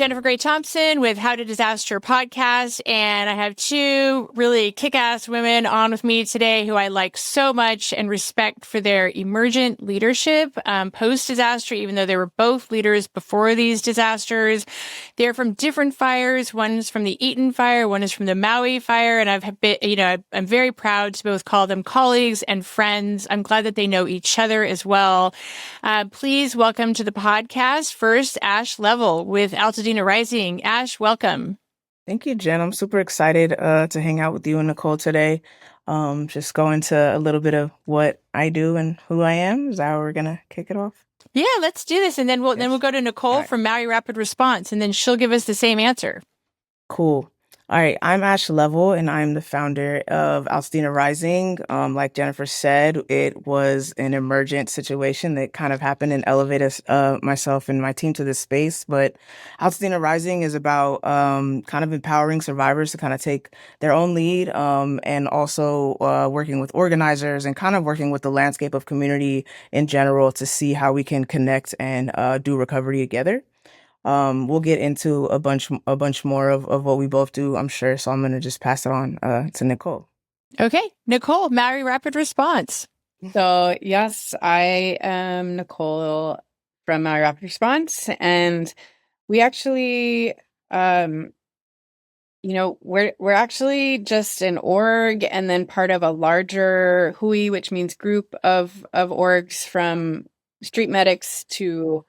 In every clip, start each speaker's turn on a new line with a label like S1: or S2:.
S1: Jennifer Gray Thompson with How to Disaster podcast, and I have two really kick-ass women on with me today who I like so much and respect for their emergent leadership post-disaster, even though they were both leaders before these disasters. They're from different fires. One is from the Eaton Fire, one is from the Maui Fire, and I'm very proud to both call them colleagues and friends. I'm glad that they know each other as well. Please welcome to the podcast first, Ash Level with Altadena Rising. Ash, welcome.
S2: Thank you, Jen. I'm super excited to hang out with you and Nicole today. Just go into a little bit of what I do and who I am. Is that how we're gonna kick it off?
S1: Yeah, let's do this, and then we'll go to Nicole from Maui Rapid Response, and then she'll give us the same answer.
S2: Cool. All right, I'm Ash Level, and I'm the founder of Altadena Rising. Like Jennifer said, it was an emergent situation that kind of happened and elevated myself and my team to this space. But Altadena Rising is about kind of empowering survivors to kind of take their own lead, and also working with organizers and kind of working with the landscape of community in general to see how we can connect and do recovery together. We'll get into a bunch more of what we both do, I'm sure. So I'm going to just pass it on to Nicole.
S1: Okay. Nicole, Maui Rapid Response.
S3: So yes, I am Nicole from Maui Rapid Response. And we actually, we're actually just an org and then part of a larger HUI, which means group of orgs, from street medics to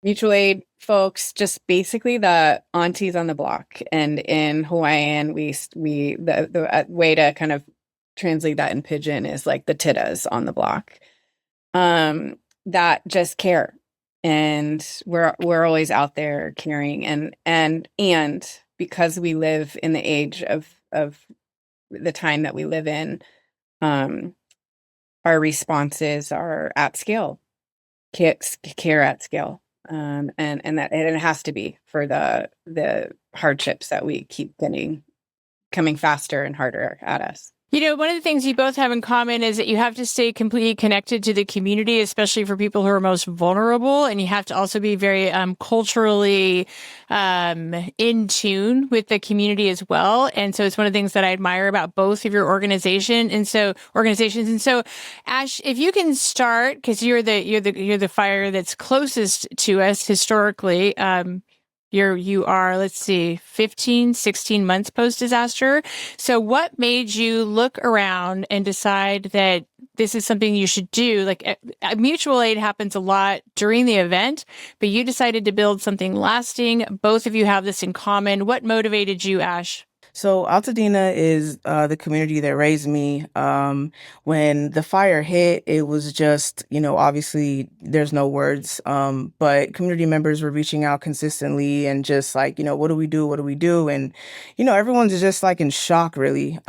S3: mutual aid folks, just basically the aunties on the block. And in Hawaiian, the way to kind of translate that in Pidgin is like the titas on the block, that just care. And we're always out there caring. And because we live in the age of the time that we live in, our responses are at scale, care at scale. And it has to be for the hardships that we keep coming faster and harder at us.
S1: You know, one of the things you both have in common is that you have to stay completely connected to the community, especially for people who are most vulnerable. And you have to also be very culturally in tune with the community as well. And so it's one of the things that I admire about both of your organizations. And so, Ash, if you can start, because you're the fire that's closest to us historically. You are, let's see, 15, 16 months post-disaster. So what made you look around and decide that this is something you should do? Like, mutual aid happens a lot during the event, but you decided to build something lasting. Both of you have this in common. What motivated you, Ash?
S2: So Altadena is the community that raised me. When the fire hit, it was just, obviously there's no words, but community members were reaching out consistently and just like, what do we do? What do we do? And, everyone's just like in shock, really.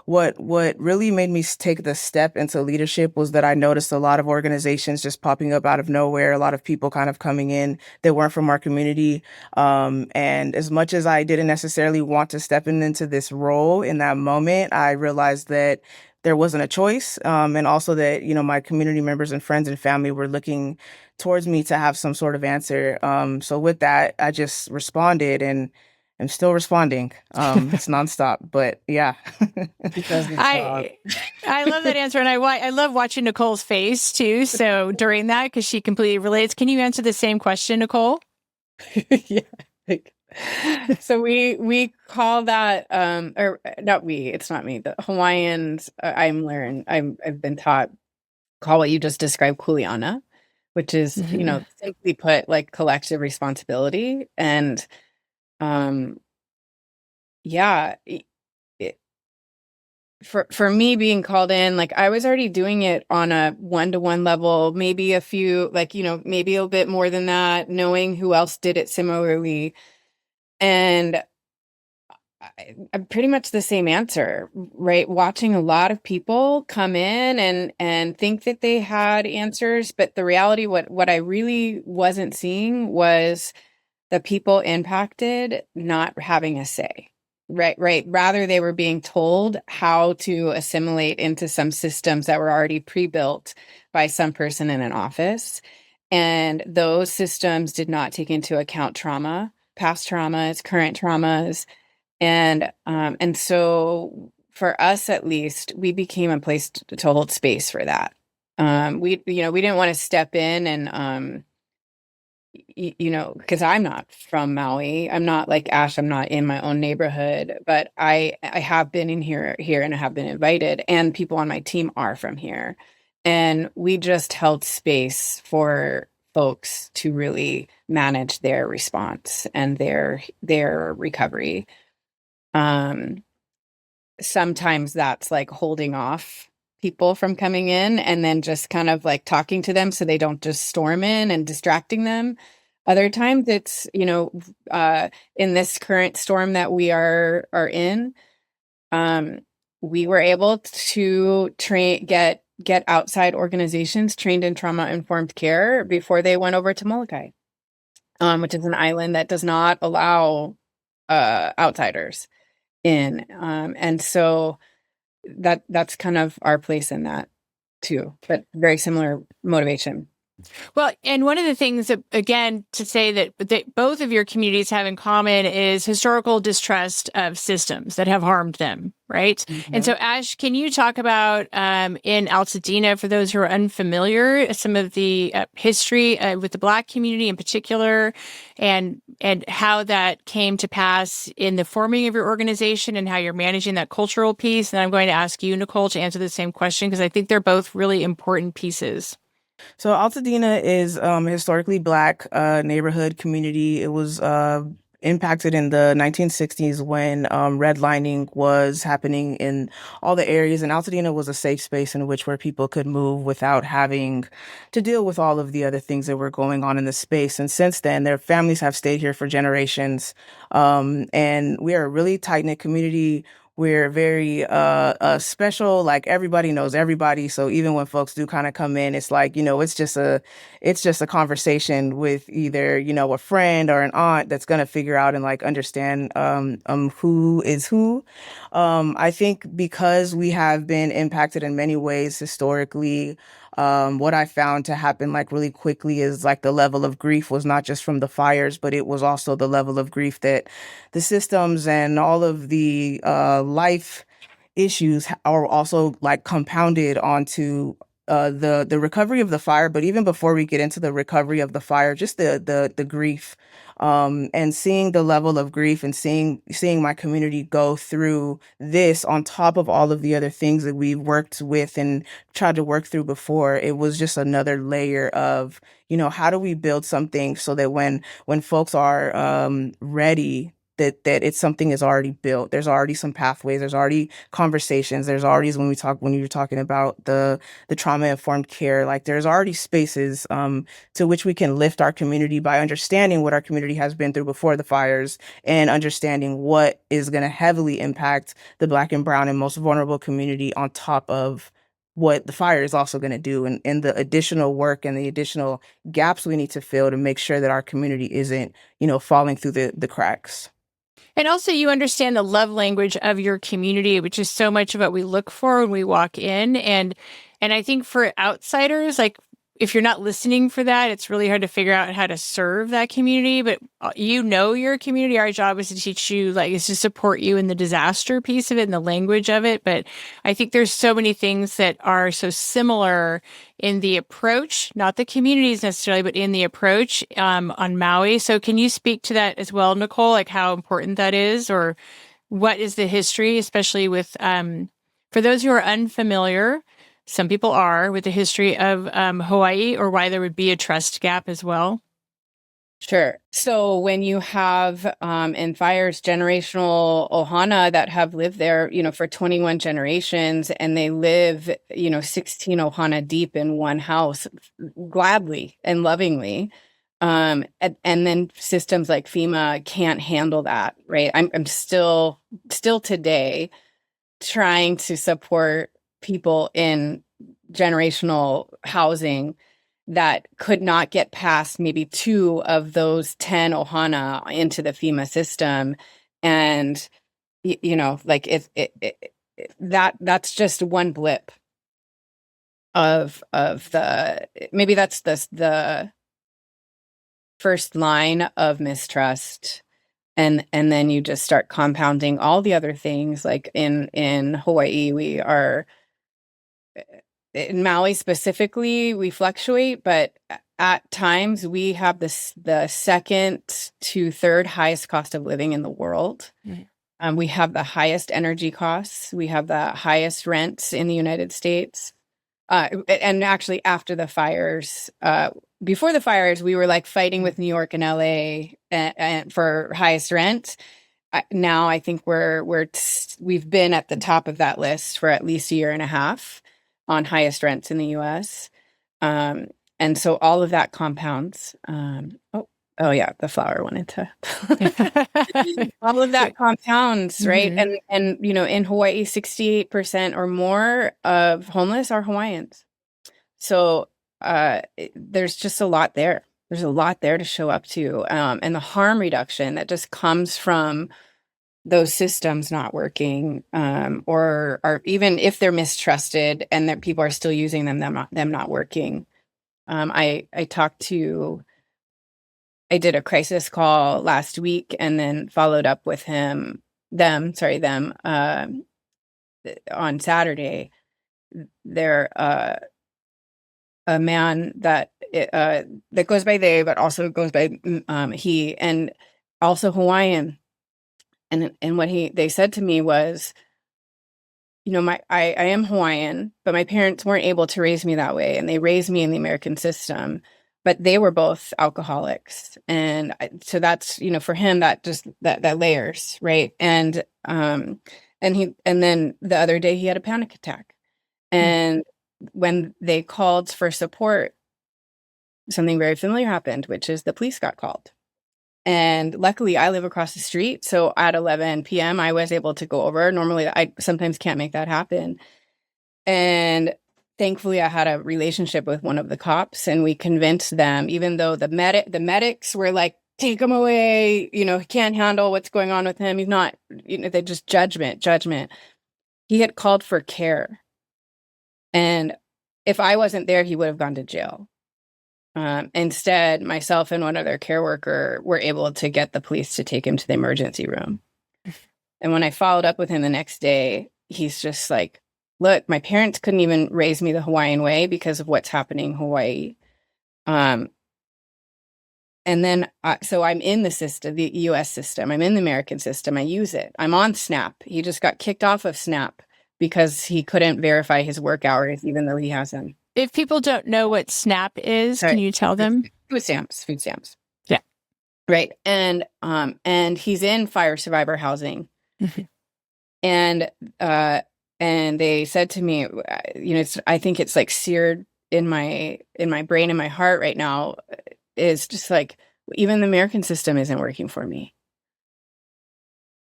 S2: What really made me take the step into leadership was that I noticed a lot of organizations just popping up out of nowhere, a lot of people kind of coming in that weren't from our community. And as much as I didn't necessarily want to step into this role in that moment, I realized that there wasn't a choice. And also that, my community members and friends and family were looking towards me to have some sort of answer. So with that, I just responded, and I'm still responding. It's nonstop, but yeah.
S1: I love that answer. And I love watching Nicole's face too. So during that, because she completely relates. Can you answer the same question, Nicole?
S3: Yeah. So we call that, or not we, it's not me, the Hawaiians, I've been taught, call what you just described kuleana, which is, simply put, like collective responsibility. And, for me being called in, like I was already doing it on a one-to-one level, maybe a few, maybe a bit more than that, knowing who else did it similarly. And I'm pretty much the same answer, right? Watching a lot of people come in and think that they had answers, but the reality, what I really wasn't seeing was the people impacted not having a say, right. Rather, they were being told how to assimilate into some systems that were already pre-built by some person in an office. And those systems did not take into account trauma. past traumas, current traumas. And so for us, at least, we became a place to hold space for that. We didn't want to step in and, because I'm not from Maui. I'm not like Ash. I'm not in my own neighborhood, but I have been in here, and I have been invited, and people on my team are from here. And we just held space for folks to really manage their response and their recovery. Sometimes that's like holding off people from coming in and then just kind of like talking to them so they don't just storm in and distracting them. Other times it's, in this current storm that we are in, we were able to get outside organizations trained in trauma-informed care before they went over to Molokai, which is an island that does not allow outsiders in. And so that's kind of our place in that too, but very similar motivation.
S1: Well, and one of the things that, again, to say that both of your communities have in common is historical distrust of systems that have harmed them, right?
S3: Mm-hmm.
S1: And so, Ash, can you talk about in Altadena, for those who are unfamiliar, some of the history with the Black community in particular, and how that came to pass in the forming of your organization and how you're managing that cultural piece? And I'm going to ask you, Nicole, to answer the same question because I think they're both really important pieces.
S2: So Altadena is a historically Black neighborhood community. It was impacted in the 1960s when redlining was happening in all the areas, and Altadena was a safe space in which where people could move without having to deal with all of the other things that were going on in the space. And since then, their families have stayed here for generations, and we are a really tight-knit community. We're very special, like everybody knows everybody. So even when folks do kind of come in, it's like, it's just a conversation with either, a friend or an aunt that's going to figure out and like understand who is who. I think because we have been impacted in many ways historically, what I found to happen like really quickly is like the level of grief was not just from the fires, but it was also the level of grief that the systems and all of the life issues are also like compounded onto the recovery of the fire. But even before we get into the recovery of the fire, just the grief, and seeing the level of grief and seeing my community go through this on top of all of the other things that we've worked with and tried to work through before, it was just another layer of, how do we build something so that when folks are ready, that it's something is already built. There's already some pathways. There's already conversations. There's already, when you're talking about the trauma-informed care, like there's already spaces to which we can lift our community by understanding what our community has been through before the fires and understanding what is going to heavily impact the Black and brown and most vulnerable community on top of what the fire is also going to do, and the additional work and the additional gaps we need to fill to make sure that our community isn't, falling through the cracks.
S1: And also, you understand the love language of your community, which is so much of what we look for when we walk in. And I think for outsiders, like if you're not listening for that, it's really hard to figure out how to serve that community. But your community. Our job is to teach you, is to support you in the disaster piece of it and the language of it. But I think there's so many things that are so similar in the approach, not the communities necessarily, but in the approach on Maui. So can you speak to that as well, Nicole, like how important that is, or what is the history, especially with, for those who are unfamiliar, some people are, with the history of Hawaii, or why there would be a trust gap as well?
S3: Sure. So when you have in fires generational ohana that have lived there, for 21 generations, and they live, 16 ohana deep in one house, gladly and lovingly, and then systems like FEMA can't handle that, right? I'm still today trying to support people in generational housing that could not get past maybe 2 of those 10 ohana into the FEMA system. And, that's just one blip of maybe that's the first line of mistrust and then you just start compounding all the other things. Like in Hawaii, we are, in Maui specifically, we fluctuate, but at times we have the second to third highest cost of living in the world. We have the highest energy costs. We have the highest rents in the United States. And actually, after the fires, before the fires, we were like fighting with New York and LA and for highest rent. Now I think we've been at the top of that list for at least a year and a half on highest rents in the U.S. And so all of that compounds. Oh yeah, the flower wanted to. All of that compounds, right? And in Hawaii, 68% or more of homeless are Hawaiians. So there's just a lot there. There's a lot there to show up to, and the harm reduction that just comes from those systems not working, or even if they're mistrusted and that people are still using them not working. I did a crisis call last week and then followed up with them on Saturday. They're a man that goes by they, but also goes by he, and also Hawaiian. And what they said to me was, I am Hawaiian, but my parents weren't able to raise me that way, and they raised me in the American system. But they were both alcoholics, and so that's for him that just that layers, right? And then the other day he had a panic attack, and when they called for support, something very familiar happened, which is the police got called. And luckily, I live across the street, so at 11 p.m. I was able to go over. Normally, I sometimes can't make that happen, and thankfully, I had a relationship with one of the cops, and we convinced them, even though the medics were like, take him away, he can't handle what's going on with him. He's not, they just judgment. He had called for care. And if I wasn't there, he would have gone to jail. Instead, myself and one other care worker were able to get the police to take him to the emergency room. And when I followed up with him the next day, he's just like, look, my parents couldn't even raise me the Hawaiian way because of what's happening in Hawaii. And then, so I'm in the system, the U.S. system. I'm in the American system. I use it. I'm on SNAP. He just got kicked off of SNAP because he couldn't verify his work hours, even though he has them.
S1: If people don't know what SNAP is, can you tell them?
S3: Food stamps.
S1: Yeah.
S3: Right. And he's in fire survivor housing. And they said to me, I think it's like seared in my brain and my heart right now, is just like, even the American system isn't working for me.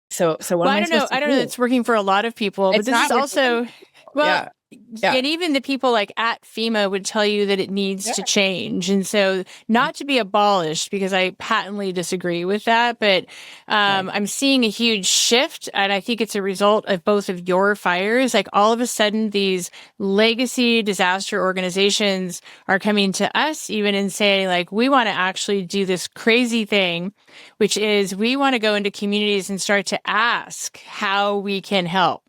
S3: So what
S1: I don't know. I don't know. It's working for a lot of people, but this is also, well, yeah. And even the people like at FEMA would tell you that it needs to change. And so not to be abolished, because I patently disagree with that, but I'm seeing a huge shift. And I think it's a result of both of your fires. Like all of a sudden, these legacy disaster organizations are coming to us even and saying, like, we want to actually do this crazy thing, which is we want to go into communities and start to ask how we can help.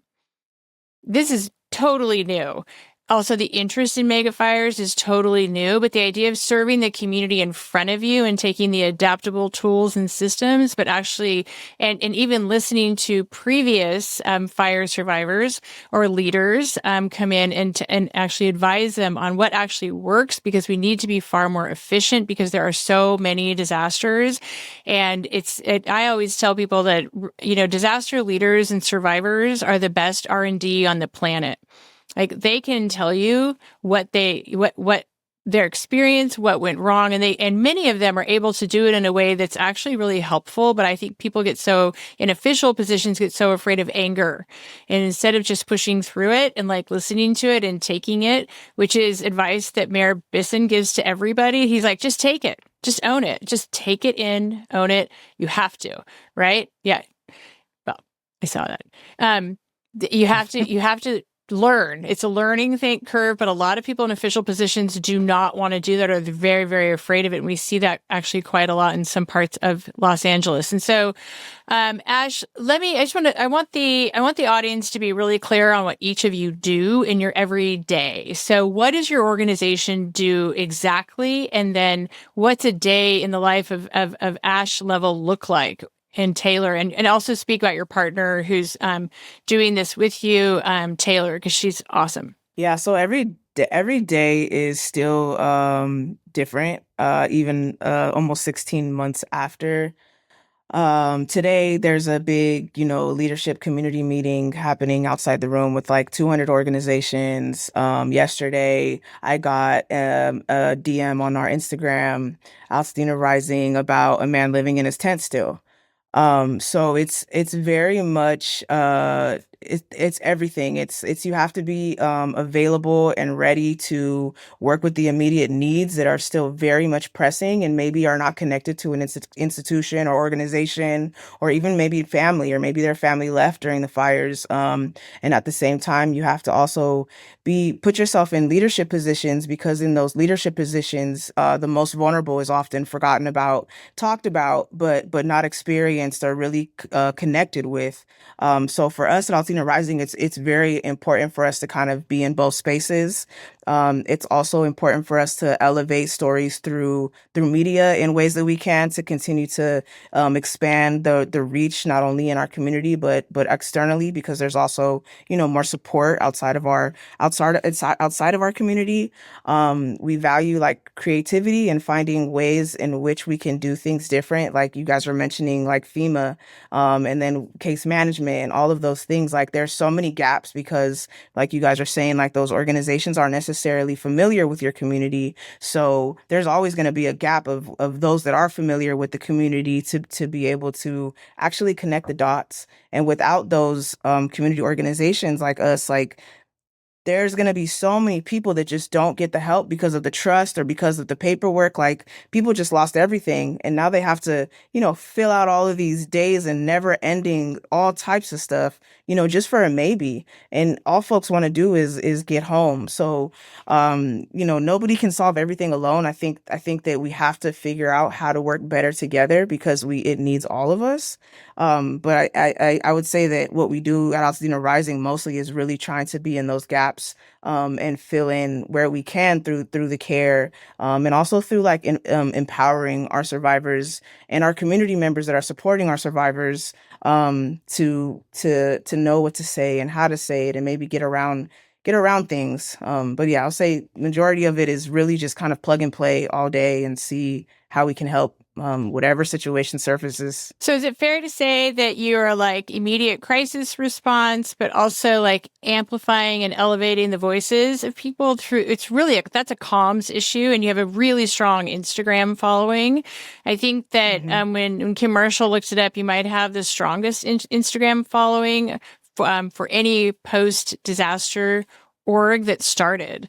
S1: This is totally new. Also, the interest in mega fires is totally new, but the idea of serving the community in front of you and taking the adaptable tools and systems, but actually, and even listening to previous fire survivors or leaders come in and actually advise them on what actually works, because we need to be far more efficient because there are so many disasters. And I always tell people that, disaster leaders and survivors are the best R&D on the planet. Like they can tell you what their experience, what went wrong, and many of them are able to do it in a way that's actually really helpful. But I think people in official positions get so afraid of anger, and instead of just pushing through it and like listening to it and taking it, which is advice that Mayor Bisson gives to everybody. He's like, just take it, just own it, just take it in, own it. You have to, right? Yeah. Well, I saw that. You have to learn. It's a learning curve, but a lot of people in official positions do not want to do that, or they're very, very afraid of it. And we see that actually quite a lot in some parts of Los Angeles. And so, Ash, I want the audience to be really clear on what each of you do in your everyday. So what does your organization do exactly? And then what's a day in the life of Ash Level look like? And Taylor, and also speak about your partner who's doing this with you, Taylor, because she's awesome.
S2: Yeah, so every day is still different, even almost 16 months after. Today there's a big, leadership community meeting happening outside the room with like 200 organizations. Yesterday I got a DM on our Instagram, Altadena Rising, about a man living in his tent still. So it's very much it's everything. It's you have to be available and ready to work with the immediate needs that are still very much pressing and maybe are not connected to an institution or organization or even maybe family, or maybe their family left during the fires. And at the same time, you have to also put yourself in leadership positions, because in those leadership positions, the most vulnerable is often forgotten about, talked about, but not experienced or really connected with. So for us at Altadena Rising, it's very important for us to kind of be in both spaces. It's also important for us to elevate stories through media in ways that we can, to continue to expand the reach, not only in our community but externally, because there's also more support outside of our community. We value like creativity and finding ways in which we can do things different, like you guys were mentioning, like FEMA, and then case management and all of those things. Like there's so many gaps, because like you guys are saying, like those organizations aren't necessarily familiar with your community. So there's always going to be a gap of those that are familiar with the community to be able to actually connect the dots. And without those community organizations like us, like there's going to be so many people that just don't get the help because of the trust or because of the paperwork. Like people just lost everything, and now they have to, fill out all of these days and never ending all types of stuff, just for a maybe. And all folks want to do is get home. So, nobody can solve everything alone. I think that we have to figure out how to work better together, because it needs all of us. But I would say that what we do at Altadena Rising mostly is really trying to be in those gaps, and fill in where we can through the care, and also through like empowering our survivors and our community members that are supporting our survivors, to know what to say and how to say it, and maybe get around things. But yeah, I'll say majority of it is really just kind of plug and play all day and see how we can help whatever situation surfaces.
S1: So is it fair to say that you're like immediate crisis response, but also like amplifying and elevating the voices of people through, that's a comms issue, and you have a really strong Instagram following. I think that when Kim Marshall looked it up, you might have the strongest Instagram following for any post-disaster org that started.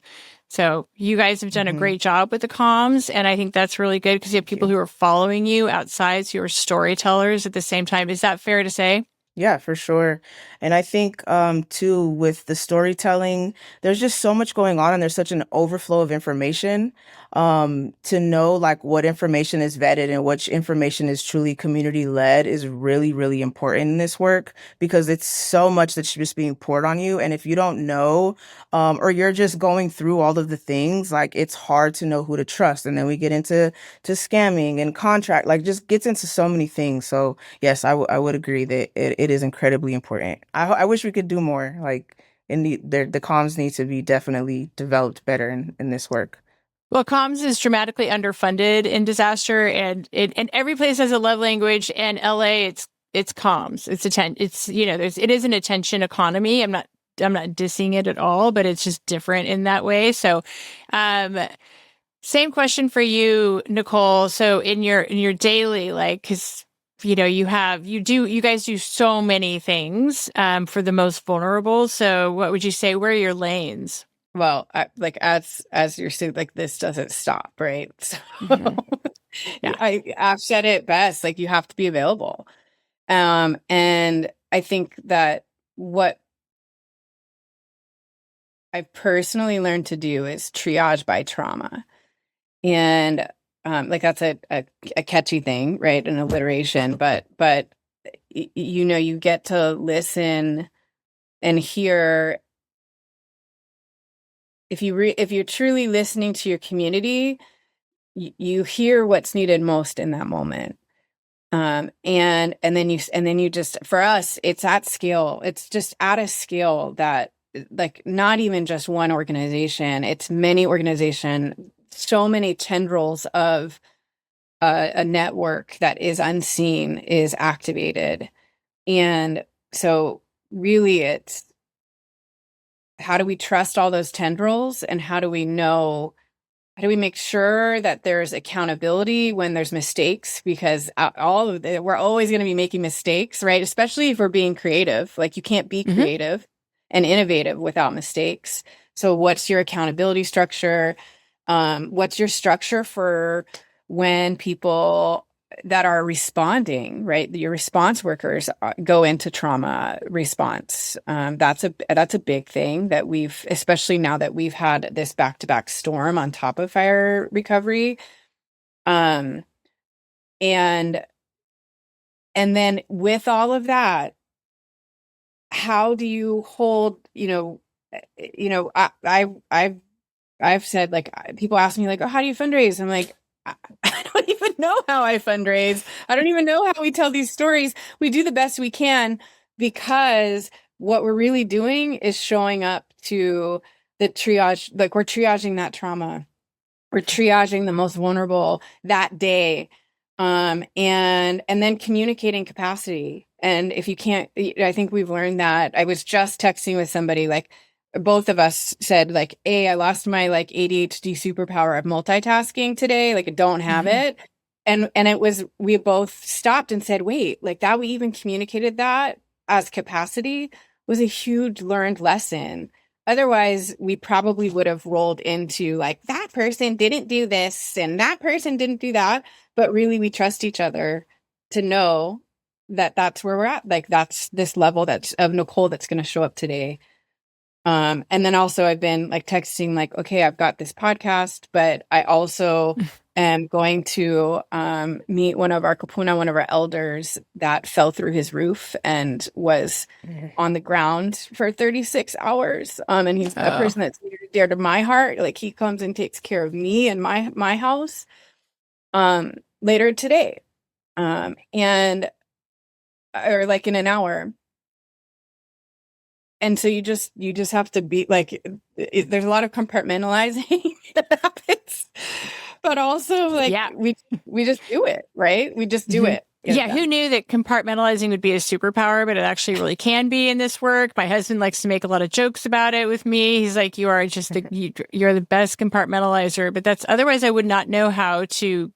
S1: So you guys have done a great job with the comms, and I think that's really good, because you have people who are following you outside, so you're storytellers at the same time. Is that fair to say?
S2: Yeah, for sure. And I think too, with the storytelling, there's just so much going on, and there's such an overflow of information. To know like what information is vetted and which information is truly community led is really, really important in this work, because it's so much that's just being poured on you. And if you don't know, or you're just going through all of the things, like it's hard to know who to trust. And then we get into scamming and contract, like just gets into so many things. So yes, I would agree that it is incredibly important. I wish we could do more. Like the comms need to be definitely developed better in this work.
S1: Well, comms is dramatically underfunded in disaster, and every place has a love language. And LA, it's comms. It is an attention economy. I'm not dissing it at all, but it's just different in that way. So, same question for you, Nicole. So in your daily, like, because you guys do so many things for the most vulnerable. So what would you say? Where are your lanes?
S3: Well, as you're saying, like this doesn't stop, right? So
S1: Yeah.
S3: I've said it best, like you have to be available. And I think that what I've personally learned to do is triage by trauma. And like that's a catchy thing, right? An alliteration, but you know, you get to listen and hear. If you're truly listening to your community, you hear what's needed most in that moment. And then you just, for us, it's at scale. It's just at a scale that, like, not even just one organization, it's many organization, so many tendrils of a network that is unseen is activated. And so really it's, how do we trust all those tendrils, and how do we make sure that there's accountability when there's mistakes? Because we're always going to be making mistakes, right? Especially if we're being creative. Like, you can't be creative and innovative without mistakes. So what's your accountability structure? What's your structure for when people that are responding, right? Your response workers go into trauma response. That's a big thing that we've, especially now that we've had this back-to-back storm on top of fire recovery. And then with all of that, how do you hold, I've said, like, people ask me, like, oh, how do you fundraise? I'm like, I don't even know how I fundraise. I don't even know how we tell these stories. We do the best we can, because what we're really doing is showing up to the triage. Like, we're triaging that trauma. We're triaging the most vulnerable that day. And then communicating capacity. And if you can't, I think we've learned that. I was just texting with somebody, like, both of us said, like, hey, I lost my, like, ADHD superpower of multitasking today. Like, I don't have it. And it was, we both stopped and said, wait, like, that we even communicated that as capacity was a huge learned lesson. Otherwise, we probably would have rolled into, like, that person didn't do this and that person didn't do that. But really, we trust each other to know that that's where we're at. Like, that's this level that's of Nicole that's going to show up today. And then also I've been, like, texting, like, okay, I've got this podcast, but I also am going to meet one of our elders that fell through his roof and was on the ground for 36 hours. And he's a person that's near and dear to my heart. Like, he comes and takes care of me and my house later today. And or like in an hour. And so you just have to be like, there's a lot of compartmentalizing that happens, but also, like, we just do it, right? We just do it.
S1: Yeah, who knew that compartmentalizing would be a superpower, but it actually really can be in this work. My husband likes to make a lot of jokes about it with me. He's like, you are just you're the best compartmentalizer, but that's, otherwise I would not know how to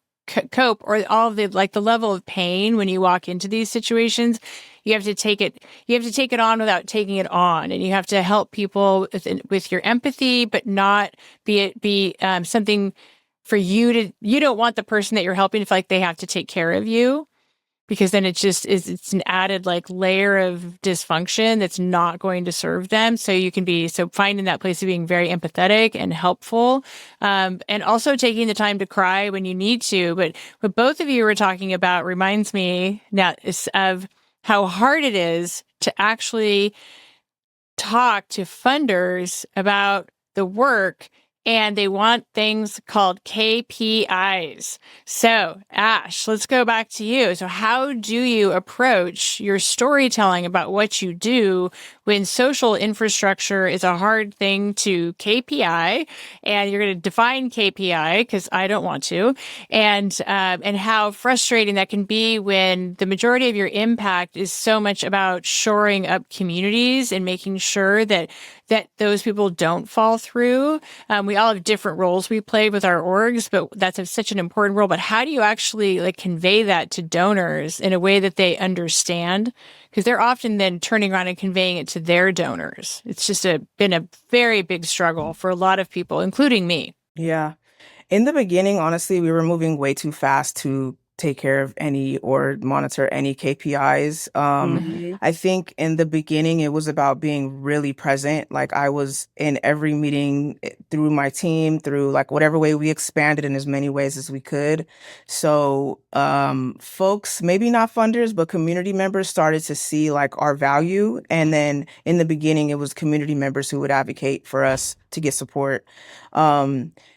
S1: cope, or all of the, like, the level of pain when you walk into these situations. You have to take it on without taking it on, and you have to help people with your empathy, but not be something for you to, you don't want the person that you're helping to feel like they have to take care of you, because then it's an added, like, layer of dysfunction that's not going to serve them. So finding that place of being very empathetic and helpful, and also taking the time to cry when you need to. But what both of you were talking about reminds me now of how hard it is to actually talk to funders about the work, and they want things called KPIs. So, Ash, let's go back to you. So how do you approach your storytelling about what you do when social infrastructure is a hard thing to KPI, and you're going to define KPI, because I don't want to, and how frustrating that can be when the majority of your impact is so much about shoring up communities and making sure that those people don't fall through. We all have different roles we play with our orgs, but that's such an important role. But how do you actually, like, convey that to donors in a way that they understand? Because they're often then turning around and conveying it to their donors. It's just been a very big struggle for a lot of people, including me.
S2: Yeah. In the beginning, honestly, we were moving way too fast to take care of any or monitor any KPIs.
S3: Mhm.
S2: I think in the beginning it was about being really present. Like I was in every meeting through my team, through like whatever way we expanded in as many ways as we could. So folks, maybe not funders, but community members started to see like our value. And then in the beginning, it was community members who would advocate for us to get support.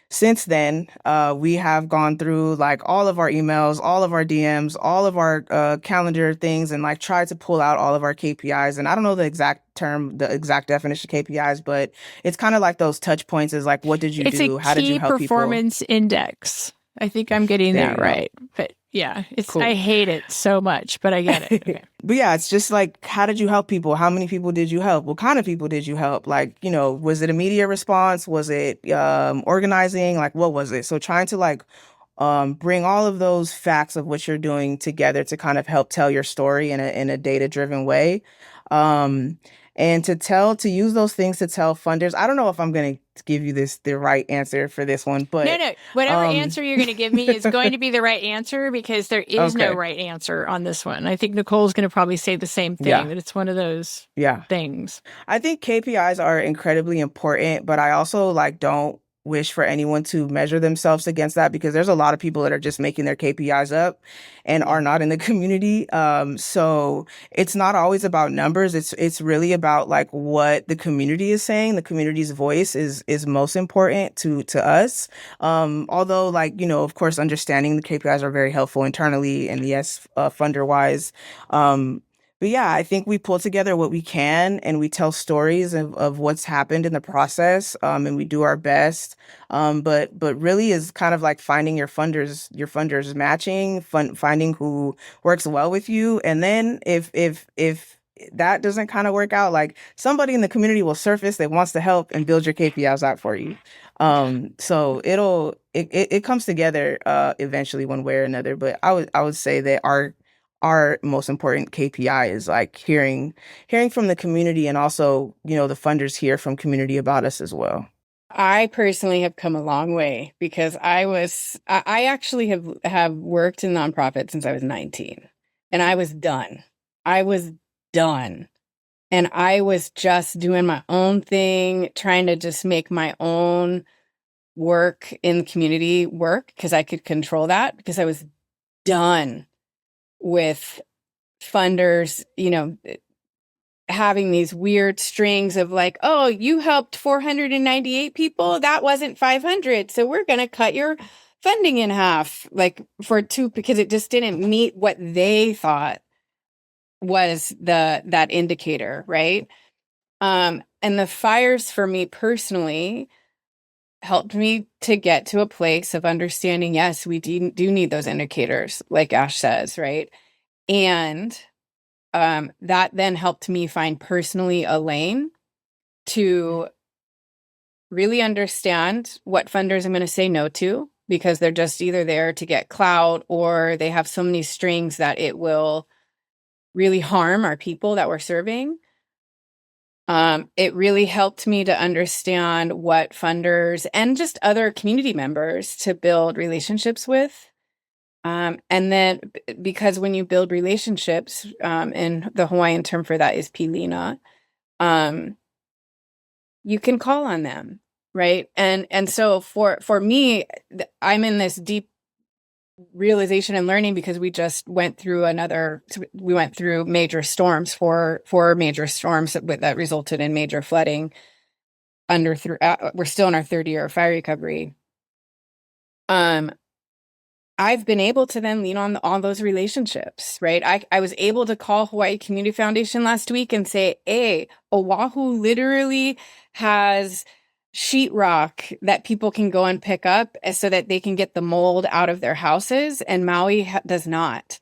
S2: Since then, we have gone through like all of our emails, all of our DMs, all of our calendar things, and like tried to pull out all of our KPIs. And I don't know the exact term, the exact definition of KPIs, but it's kind of like those touch points is like, what did you
S1: It's a
S2: do? How did you
S1: key
S2: help people?
S1: performance index. I think I'm getting
S2: There
S1: that
S2: you go.
S1: right. But yeah,
S2: Cool.
S1: I hate it so much, but I get it. Okay.
S2: But yeah, it's just like, how did you help people? How many people did you help? What kind of people did you help? Like, you know, was it immediate response? Was it organizing? Like, what was it? So trying to like bring all of those facts of what you're doing together to kind of help tell your story in a data-driven way. And to use those things to tell funders. I don't know if I'm going to give you the right answer for this one, but
S1: No. Whatever answer you're going to give me is going to be the right answer because there is no
S2: Okay.
S1: right answer on this one. I think Nicole's going to probably say the same thing,
S2: Yeah.
S1: that it's one of those
S2: Yeah.
S1: things.
S2: I think KPIs are incredibly important, but I also like don't wish for anyone to measure themselves against that because there's a lot of people that are just making their KPIs up and are not in the community. So it's not always about numbers. It's really about like what the community is saying. The community's voice is most important to us. Although like, you know, of course, understanding the KPIs are very helpful internally and yes, funder wise. But yeah, I think we pull together what we can and we tell stories of what's happened in the process, and we do our best. But really is kind of like finding your funders matching, finding who works well with you. And then if that doesn't kind of work out, like somebody in the community will surface that wants to help and build your KPIs out for you. So it comes together eventually one way or another. But I would say that our most important KPI is like hearing from the community and also, you know, the funders hear from community about us as well.
S3: I personally have come a long way because I actually have worked in nonprofit since I was 19 and I was done. I was done. And I was just doing my own thing, trying to just make my own work in the community work because I could control that because I was done with funders, you know, having these weird strings of like, oh, you helped 498 people. That wasn't 500. So we're going to cut your funding in half, like for two, because it just didn't meet what they thought was that indicator. Right. And the fires for me personally helped me to get to a place of understanding, yes, we do need those indicators, like Ash says, right? And that then helped me find personally a lane to really understand what funders I'm going to say no to, because they're just either there to get clout or they have so many strings that it will really harm our people that we're serving. It really helped me to understand what funders and just other community members to build relationships with. And then because when you build relationships, and the Hawaiian term for that is pilina, you can call on them, right? And so for me, I'm in this deep realization and learning because we just went through major storms, four major storms that resulted in major flooding. We're still in our third year of fire recovery. I've been able to then lean on all those relationships, right? I was able to call Hawaii Community Foundation last week and say, hey, Oahu literally has sheetrock that people can go and pick up so that they can get the mold out of their houses, and Maui does not.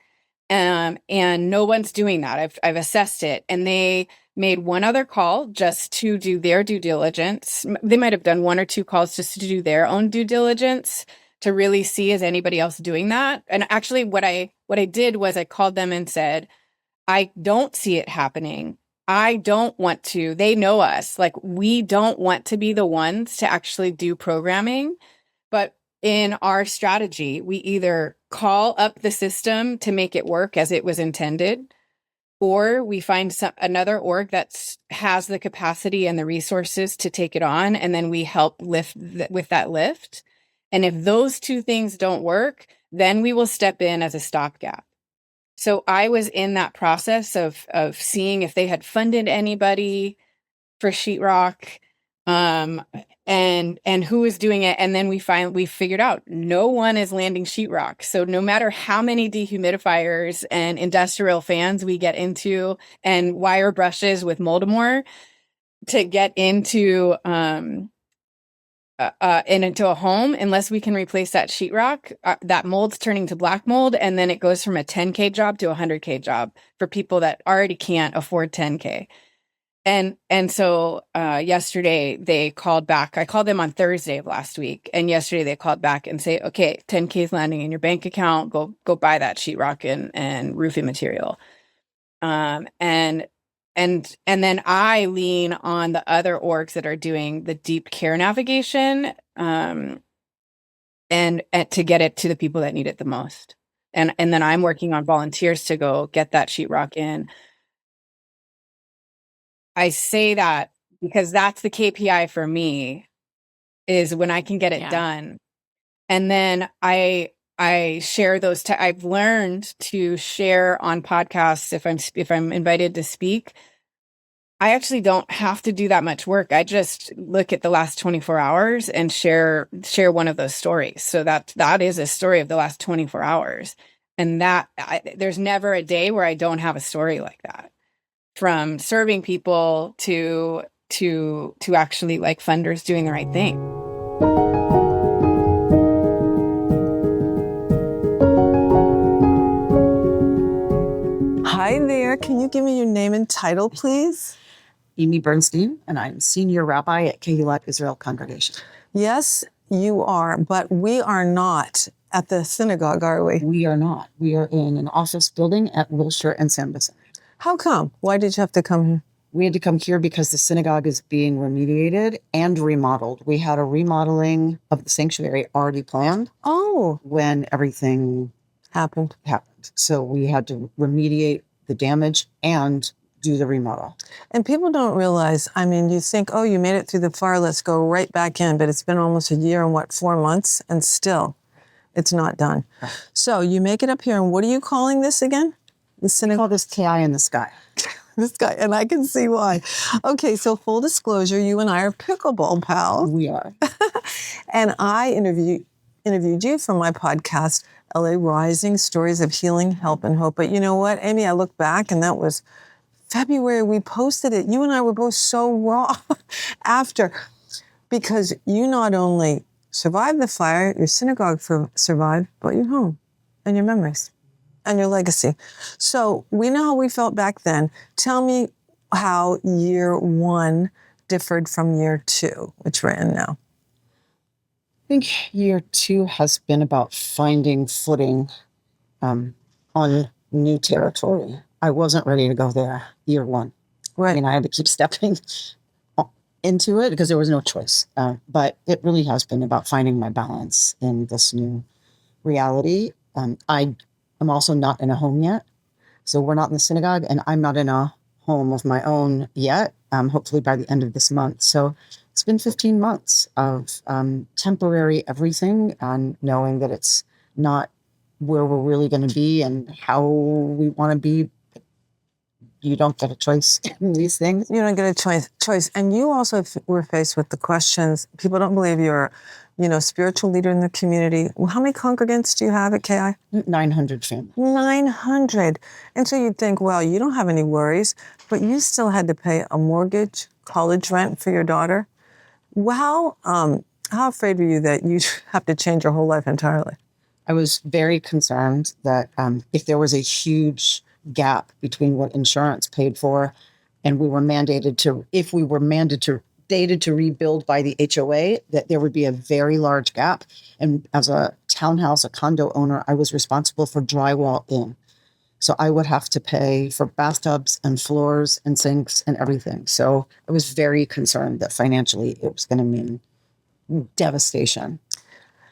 S3: And no one's doing that. I've assessed it, and they made one other call just to do their due diligence. They might have done one or two calls just to do their own due diligence to really see, is anybody else doing that? And actually what I did was I called them and said, I don't see it happening. I don't want to. They know us. Like, we don't want to be the ones to actually do programming. But in our strategy, we either call up the system to make it work as it was intended, or we find another org that has the capacity and the resources to take it on, and then we help lift with that lift. And if those two things don't work, then we will step in as a stopgap. So I was in that process of seeing if they had funded anybody for sheetrock, and who is doing it. And then we figured out no one is landing sheetrock. So no matter how many dehumidifiers and industrial fans we get into and wire brushes with Moldamore to get into into a home, unless we can replace that sheetrock, that mold's turning to black mold, and then it goes from a 10K job to a 100K job for people that already can't afford 10K. And so yesterday they called back. I called them on Thursday of last week, and yesterday they called back and say, okay, 10K is landing in your bank account. Go buy that sheetrock and roofing material. And then I lean on the other orgs that are doing the deep care navigation, and to get it to the people that need it the most. And then I'm working on volunteers to go get that sheetrock in. I say that because that's the KPI for me, is when I can get it done. And then I share those. I've learned to share on podcasts if I'm invited to speak. I actually don't have to do that much work. I just look at the last 24 hours and share one of those stories. So that is a story of the last 24 hours. And there's never a day where I don't have a story like that, from serving people to actually like funders doing the right thing.
S4: Hi there. Can you give me your name and title, please?
S5: Amy Bernstein, and I'm Senior Rabbi at Kehilat Israel Congregation.
S4: Yes, you are, but we are not at the synagogue, are we?
S5: We are not. We are in an office building at Wilshire and San Vicente.
S4: How come? Why did you have to come here?
S5: We had to come here because the synagogue is being remediated and remodeled. We had a remodeling of the sanctuary already planned.
S4: Oh.
S5: When everything
S4: happened.
S5: So we had to remediate the damage and do the remodel.
S4: And people don't realize, I mean, you think, oh, you made it through the fire, let's go right back in. But it's been almost a year and 4 months, and still it's not done. Right. So you make it up here, and what are you calling this again?
S5: We call this KI in the sky.
S4: This guy, and I can see why. Okay, so full disclosure, you and I are pickleball pals.
S5: We are.
S4: And I interviewed you for my podcast, LA Rising, Stories of Healing, Help, and Hope. But you know what, Amy, I look back, and that was February. We posted it. You and I were both so raw after, because you not only survived the fire, your synagogue survived, but your home and your memories and your legacy. So we know how we felt back then. Tell me how year 1 differed from year 2, which we're in now.
S5: I think year 2 has been about finding footing on new territory. I wasn't ready to go there year 1.
S4: Right.
S5: I mean, I had to keep stepping into it because there was no choice. But it really has been about finding my balance in this new reality. I'm also not in a home yet. So we're not in the synagogue, and I'm not in a home of my own yet, hopefully by the end of this month. So it's been 15 months of temporary everything, and knowing that it's not where we're really going to be and how we want to be. You don't get a choice in these things.
S4: You don't get a choice. And you also were faced with the questions. People don't believe you're, spiritual leader in the community. How many congregants do you have at KI?
S5: 900 families.
S4: 900. And so you'd think, well, you don't have any worries, but you still had to pay a mortgage, college rent for your daughter. How afraid were you that you'd have to change your whole life entirely?
S5: I was very concerned that if there was a huge gap between what insurance paid for and we were mandated to rebuild by the HOA, that there would be a very large gap. And as a townhouse, a condo owner, I was responsible for drywall in. So I would have to pay for bathtubs and floors and sinks and everything. So I was very concerned that financially it was going to mean devastation.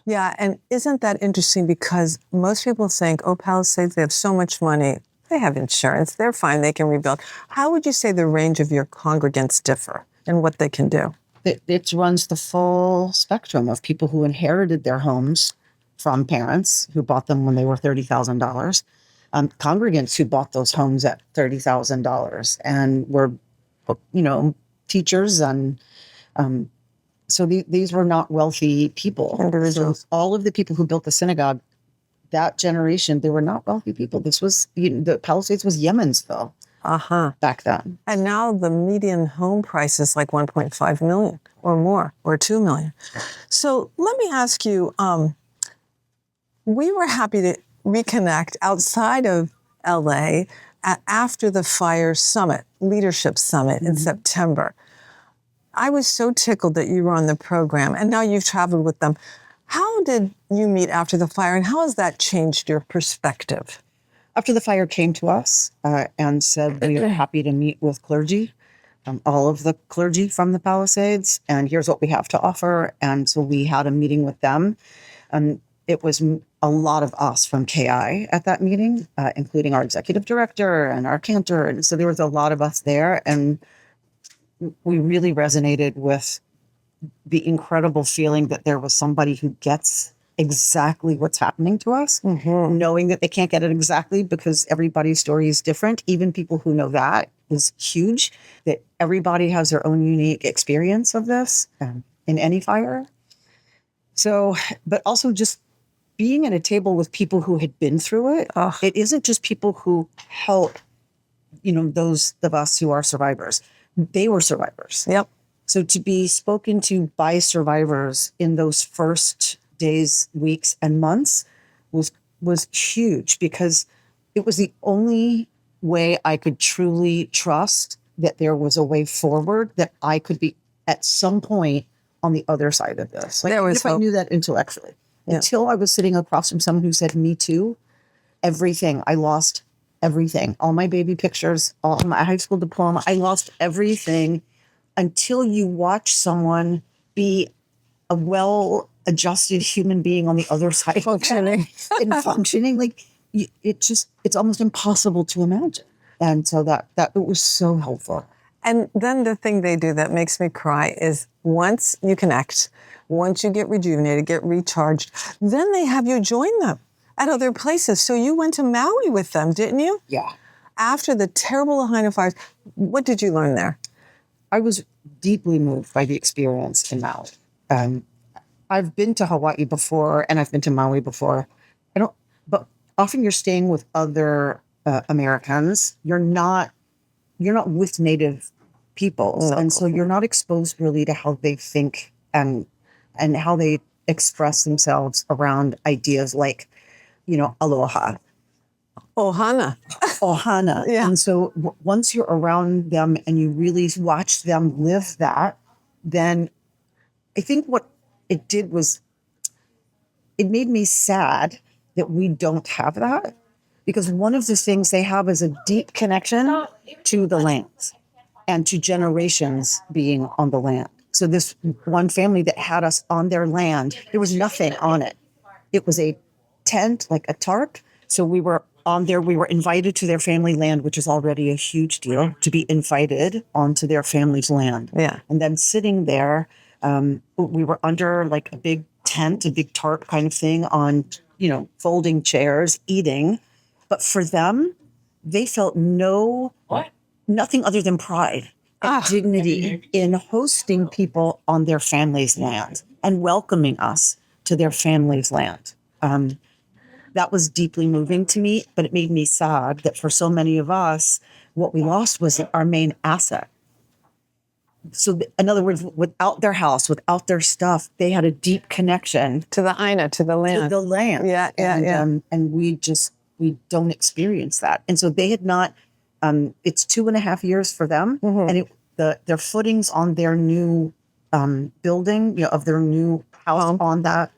S4: Yeah, and isn't that interesting? Because most people think, oh, Palisades, they have so much money. They have insurance. They're fine. They can rebuild. How would you say the range of your congregants differ in what they can do?
S5: It runs the full spectrum of people who inherited their homes from parents who bought them when they were $30,000, congregants who bought those homes at $30,000 and were, teachers. And so these were not wealthy people.
S4: Individuals.
S5: So all of the people who built the synagogue, that generation, they were not wealthy people. This was, the Palisades was Yemensville back then.
S4: And now the median home price is like 1.5 million or more, or 2 million. So let me ask you, we were happy to reconnect outside of LA after the Fire Summit, Leadership Summit in September. I was so tickled that you were on the program, and now you've traveled with them. How did you meet after the fire, and how has that changed your perspective?
S5: After the fire came to us and said, we are happy to meet with clergy, all of the clergy from the Palisades, and here's what we have to offer. And so we had a meeting with them. It was a lot of us from KI at that meeting, including our executive director and our cantor. And so there was a lot of us there. And we really resonated with the incredible feeling that there was somebody who gets exactly what's happening to us, knowing that they can't get it exactly because everybody's story is different. Even people who know that is huge, that everybody has their own unique experience of this in any fire. So, but also just being at a table with people who had been through it. It isn't just people who help, those of us who are survivors. They were survivors.
S4: Yep.
S5: So to be spoken to by survivors in those first days, weeks, and months was huge, because it was the only way I could truly trust that there was a way forward, that I could be at some point on the other side of this. Like,
S4: There was
S5: if I
S4: hope.
S5: knew that intellectually.
S4: Yeah.
S5: Until I was sitting across from someone who said, me too, everything. I lost everything. All my baby pictures, all my high school diploma. I lost everything until you watch someone be a well-adjusted human being on the other side.
S4: Functioning.
S5: And functioning. Like, it's almost impossible to imagine. And so that it was so helpful.
S4: And then the thing they do that makes me cry is once you connect, once you get rejuvenated, get recharged, then they have you join them at other places. So you went to Maui with them, didn't you?
S5: Yeah.
S4: After the terrible Lahaina fires, what did you learn there?
S5: I was deeply moved by the experience in Maui. I've been to Hawaii before, and I've been to Maui before. But often you're staying with other Americans. You're not with Native peoples,
S4: No.
S5: and so you're not exposed really to how they think and how they express themselves around ideas like, aloha,
S4: Ohana.
S5: ohana.
S4: Yeah.
S5: And so once you're around them and you really watch them live that, then I think what it did was it made me sad that we don't have that, because one of the things they have is a deep connection to the lands and to generations being on the land. So this one family that had us on their land, there was nothing on it. It was a tent, like a tarp. So we were on there. We were invited to their family land, which is already a huge deal, to be invited onto their family's land.
S4: Yeah.
S5: And then sitting there, we were under like a big tent, a big tarp kind of thing on, folding chairs, eating. But for them, they felt nothing other than pride and dignity in hosting people on their family's land and welcoming us to their family's land. That was deeply moving to me, but it made me sad that for so many of us, what we lost was our main asset. So in other words, without their house, without their stuff, they had a deep connection
S4: To the Aina, to the land.
S5: to the land.
S4: Yeah.
S5: And we don't experience that. And so they had not, it's 2.5 years for them. And their footings on their new building, of their new house on that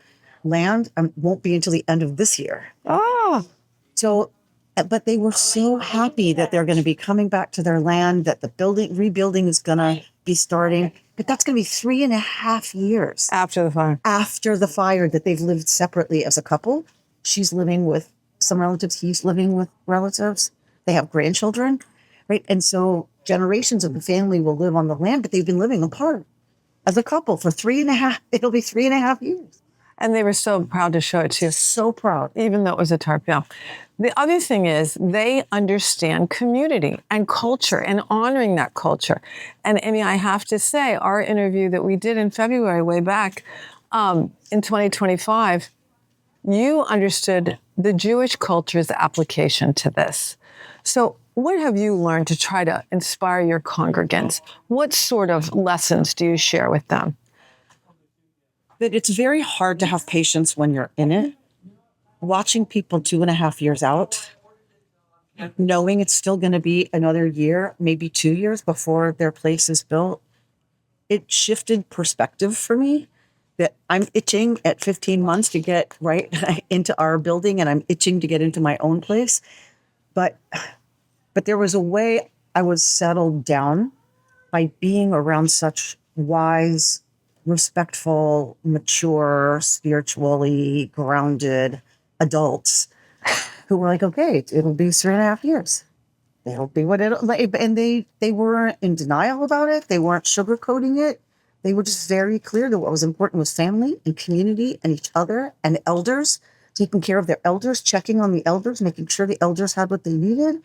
S5: land won't be until the end of this year. So, but they were so happy that they're going to be coming back to their land, that the rebuilding is going to be starting, but that's going to be 3.5 years
S4: After the fire.
S5: after the fire that they've lived separately as a couple. She's living with some relatives. He's living with relatives. They have grandchildren, right? And so generations of the family will live on the land, but they've been living apart as a couple for 3.5. It'll be 3.5 years.
S4: And they were so proud to show it too.
S5: So proud.
S4: Even though it was a tarp, yeah. The other thing is they understand community and culture and honoring that culture. And Amy, I have to say, our interview that we did in February, way back in 2025, you understood the Jewish culture's application to this. So what have you learned to try to inspire your congregants? What sort of lessons do you share with them?
S5: That it's very hard to have patience when you're in it. Watching people 2.5 years out, knowing it's still going to be another year, maybe 2 years before their place is built, it shifted perspective for me. That I'm itching at 15 months to get right into our building, and I'm itching to get into my own place. But there was a way I was settled down by being around such wise, respectful, mature, spiritually grounded adults who were like, okay, it'll be 3.5 years. It'll be what it'll like. And they weren't in denial about it. They weren't sugarcoating it. They were just very clear that what was important was family and community and each other and elders, taking care of their elders, checking on the elders, making sure the elders had what they needed,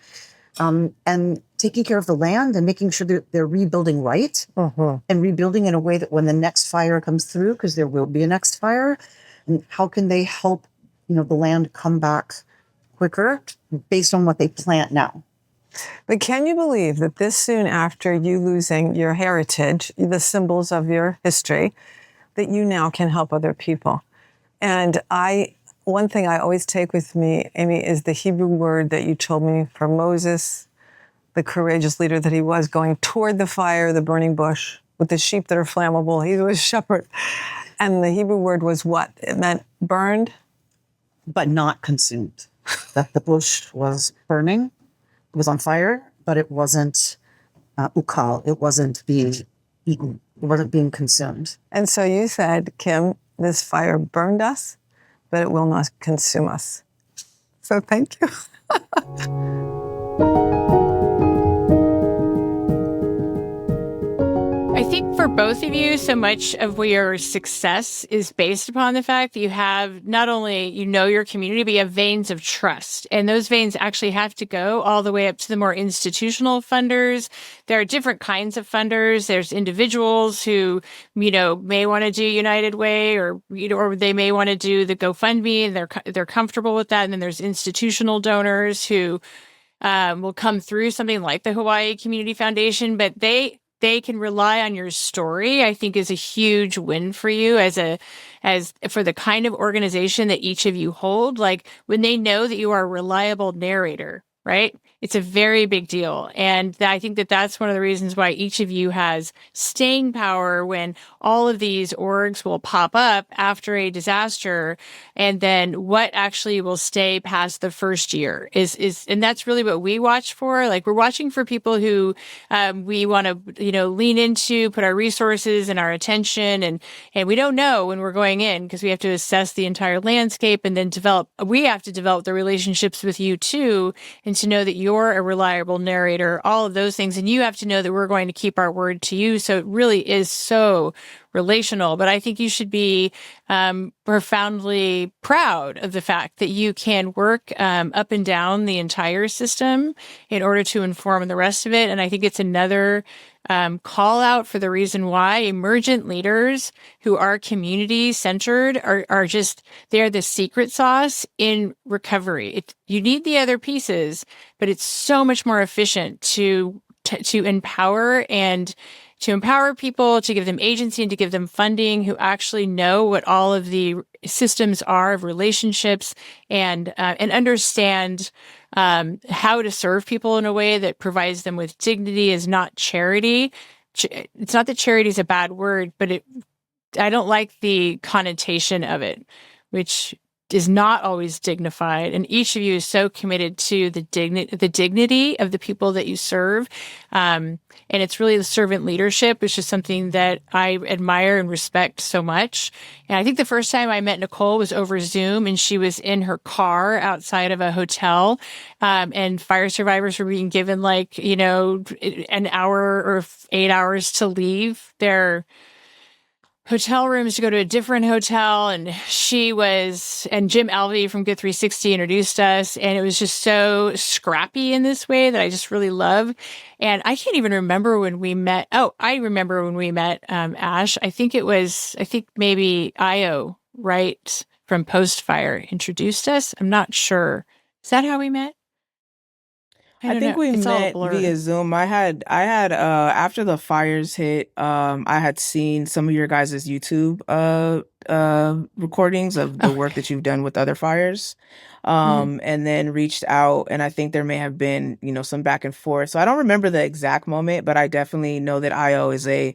S5: and taking care of the land and making sure that they're rebuilding right and rebuilding in a way that when the next fire comes through, because there will be a next fire, and how can they help, the land come back quicker based on what they plant now.
S4: But can you believe that this soon after you losing your heritage, the symbols of your history, that you now can help other people? And one thing I always take with me, Amy, is the Hebrew word that you told me for Moses, the courageous leader that he was, going toward the fire, the burning bush, with the sheep that are flammable. He was a shepherd. And the Hebrew word was what? It meant burned?
S5: But not consumed. That the bush was burning. It was on fire, but it wasn't ukal. It wasn't being eaten. It wasn't being consumed.
S4: And so you said, Kim, this fire burned us, but it will not consume us. So thank you.
S1: I think for both of you, so much of your success is based upon the fact that you have not only, your community, but you have veins of trust. And those veins actually have to go all the way up to the more institutional funders. There are different kinds of funders. There's individuals who, may want to do United Way or they may want to do the GoFundMe and they're comfortable with that. And then there's institutional donors who will come through something like the Hawaii Community Foundation, but they can rely on your story, I think is a huge win for you as for the kind of organization that each of you hold. Like when they know that you are a reliable narrator, right? It's a very big deal. And I think that that's one of the reasons why each of you has staying power when all of these orgs will pop up after a disaster. And then what actually will stay past the first year and that's really what we watch for. Like we're watching for people who we want to, lean into, put our resources and our attention. And we don't know when we're going in because we have to assess the entire landscape and then we have to develop the relationships with you too. And to know that you're a reliable narrator, all of those things. And you have to know that we're going to keep our word to you. So it really is so relational. But I think you should be profoundly proud of the fact that you can work up and down the entire system in order to inform the rest of it. And I think it's another call out for the reason why emergent leaders who are community centered are just, they're the secret sauce in recovery. You need the other pieces, but it's so much more efficient to empower and to empower people, to give them agency and to give them funding who actually know what all of the systems are of relationships and understand how to serve people in a way that provides them with dignity is not charity. It's not that charity is a bad word, but I don't like the connotation of it, which is not always dignified, and each of you is so committed to the dignity of the people that you serve. And it's really the servant leadership, which is something that I admire and respect so much. And I think the first time I met Nicole was over Zoom, and she was in her car outside of a hotel. And fire survivors were being given an hour or 8 hours to leave their hotel rooms to go to a different hotel. And Jim Alvey from Good 360 introduced us. And it was just so scrappy in this way that I just really love. And I can't even remember when we met. Oh, I remember when we met, Ash. I think maybe Io, right, from Post Fire introduced us. I'm not sure. Is that how we met?
S2: I think we met via Zoom. I had after the fires hit, I had seen some of your guys' YouTube recordings of the work that you've done with other fires. And then reached out, and I think there may have been, some back and forth. So I don't remember the exact moment, but I definitely know that Io is a,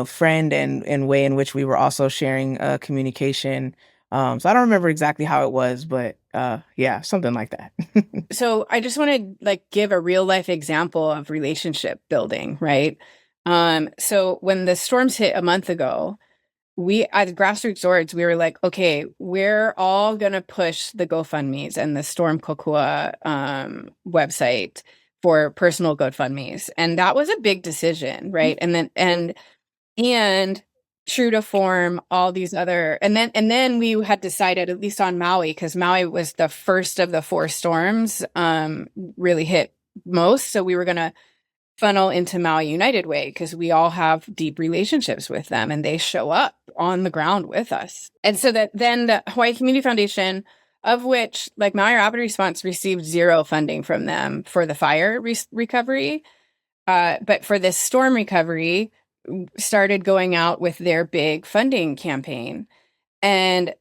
S2: friend and way in which we were also sharing communication. So I don't remember exactly how it was, but yeah, something like that.
S3: So I just want to give a real life example of relationship building, right? So when the storms hit a month ago, we at Grassroots Swords, we were like, okay, we're all gonna push the GoFundMe's and the Storm Kokua website for personal GoFundMe's, and that was a big decision, right? And true to form, all these other, and then we had decided, at least on Maui, because Maui was the first of the 4 storms really hit most, so we were gonna funnel into Maui United Way because we all have deep relationships with them and they show up on the ground with us. And so that then the Hawaii Community Foundation, of which Maui Rapid Response received 0 funding from them for the fire recovery, but for this storm recovery, started going out with their big funding campaign. And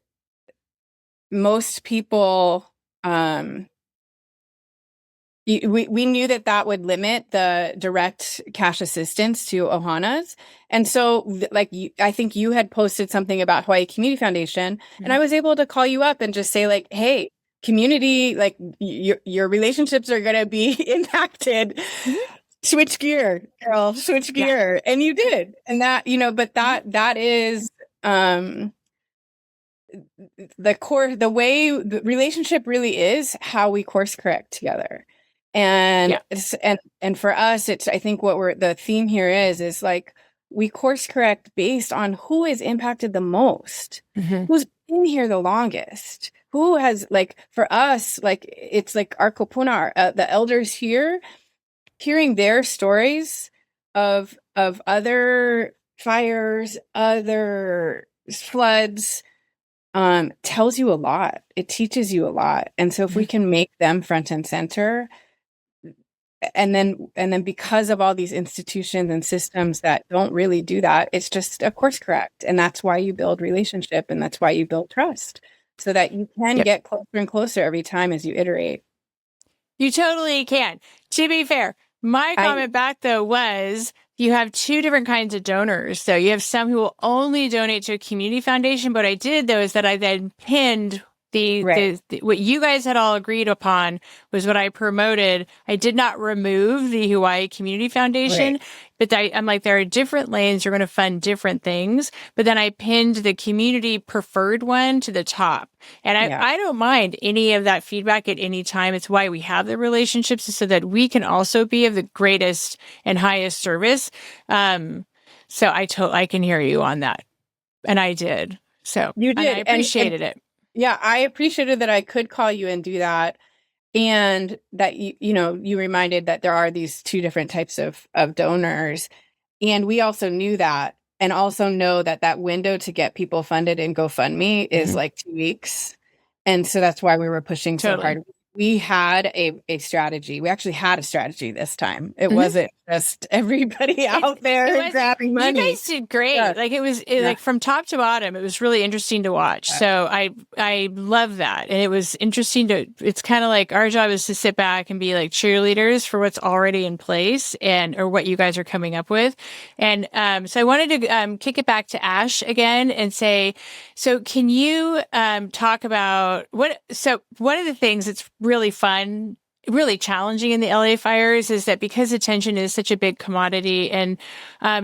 S3: most people, we knew that would limit the direct cash assistance to Ohanas. And so I think you had posted something about Hawaii Community Foundation, and I was able to call you up and just say hey, community, your relationships are going to be impacted. Switch gear, girl, switch gear. Yeah. And you did. And that, but that is, the way the relationship really is how we course correct together. And and for us, it's, I think the theme here is we course correct based on who is impacted the most, who's been here the longest, who has for us, it's our kopuna, the elders here, hearing their stories of other fires, other floods, tells you a lot. It teaches you a lot. And so if we can make them front and center, and then because of all these institutions and systems that don't really do that, it's just a course correct. And that's why you build relationship, and that's why you build trust, so that you can get closer and closer every time as you iterate.
S1: You totally can. To be fair, my comment back, though, was you have 2 different kinds of donors. So you have some who will only donate to a community foundation. But what I did, though, is that I then pinned the what you guys had all agreed upon was what I promoted. I did not remove the Hawaii Community Foundation, but I'm there are different lanes. You're going to fund different things. But then I pinned the community preferred one to the top. And I don't mind any of that feedback at any time. It's why we have the relationships, so that we can also be of the greatest and highest service. So I can hear you on that. And I did. So
S3: you did.
S1: And I appreciated it.
S3: Yeah, I appreciated that I could call you and do that. And that, you reminded that there are these 2 different types of donors. And we also knew that, and also know that window to get people funded in GoFundMe is 2 weeks. And so that's why we were pushing so hard. we had a strategy. We actually had a strategy this time. It wasn't just everybody out there grabbing money.
S1: You guys did great.
S3: Yeah.
S1: Like like from top to bottom, it was really interesting to watch. So I love that. And it was interesting it's kind of like our job is to sit back and be like cheerleaders for what's already in place or what you guys are coming up with. And so I wanted to kick it back to Ash again and say, so can you talk about one of the things that's really fun, really challenging in the LA fires is that because attention is such a big commodity and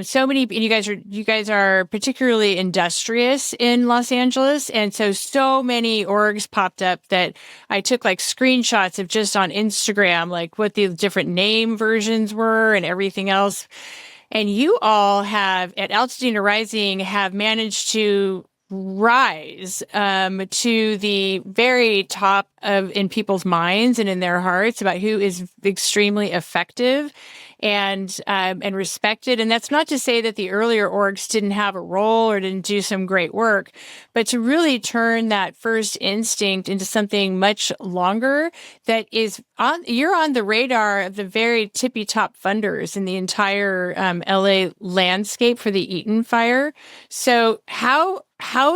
S1: so many, and you guys are particularly industrious in Los Angeles. And so many orgs popped up that I took like screenshots of just on Instagram, like what the different name versions were and everything else. And you all have at Altadena Rising have managed to rise to the very top in people's minds and in their hearts about who is extremely effective and respected. And that's not to say that the earlier orgs didn't have a role or didn't do some great work, but to really turn that first instinct into something much longer that is you're on the radar of the very tippy top funders in the entire LA landscape for the Eaton Fire. So how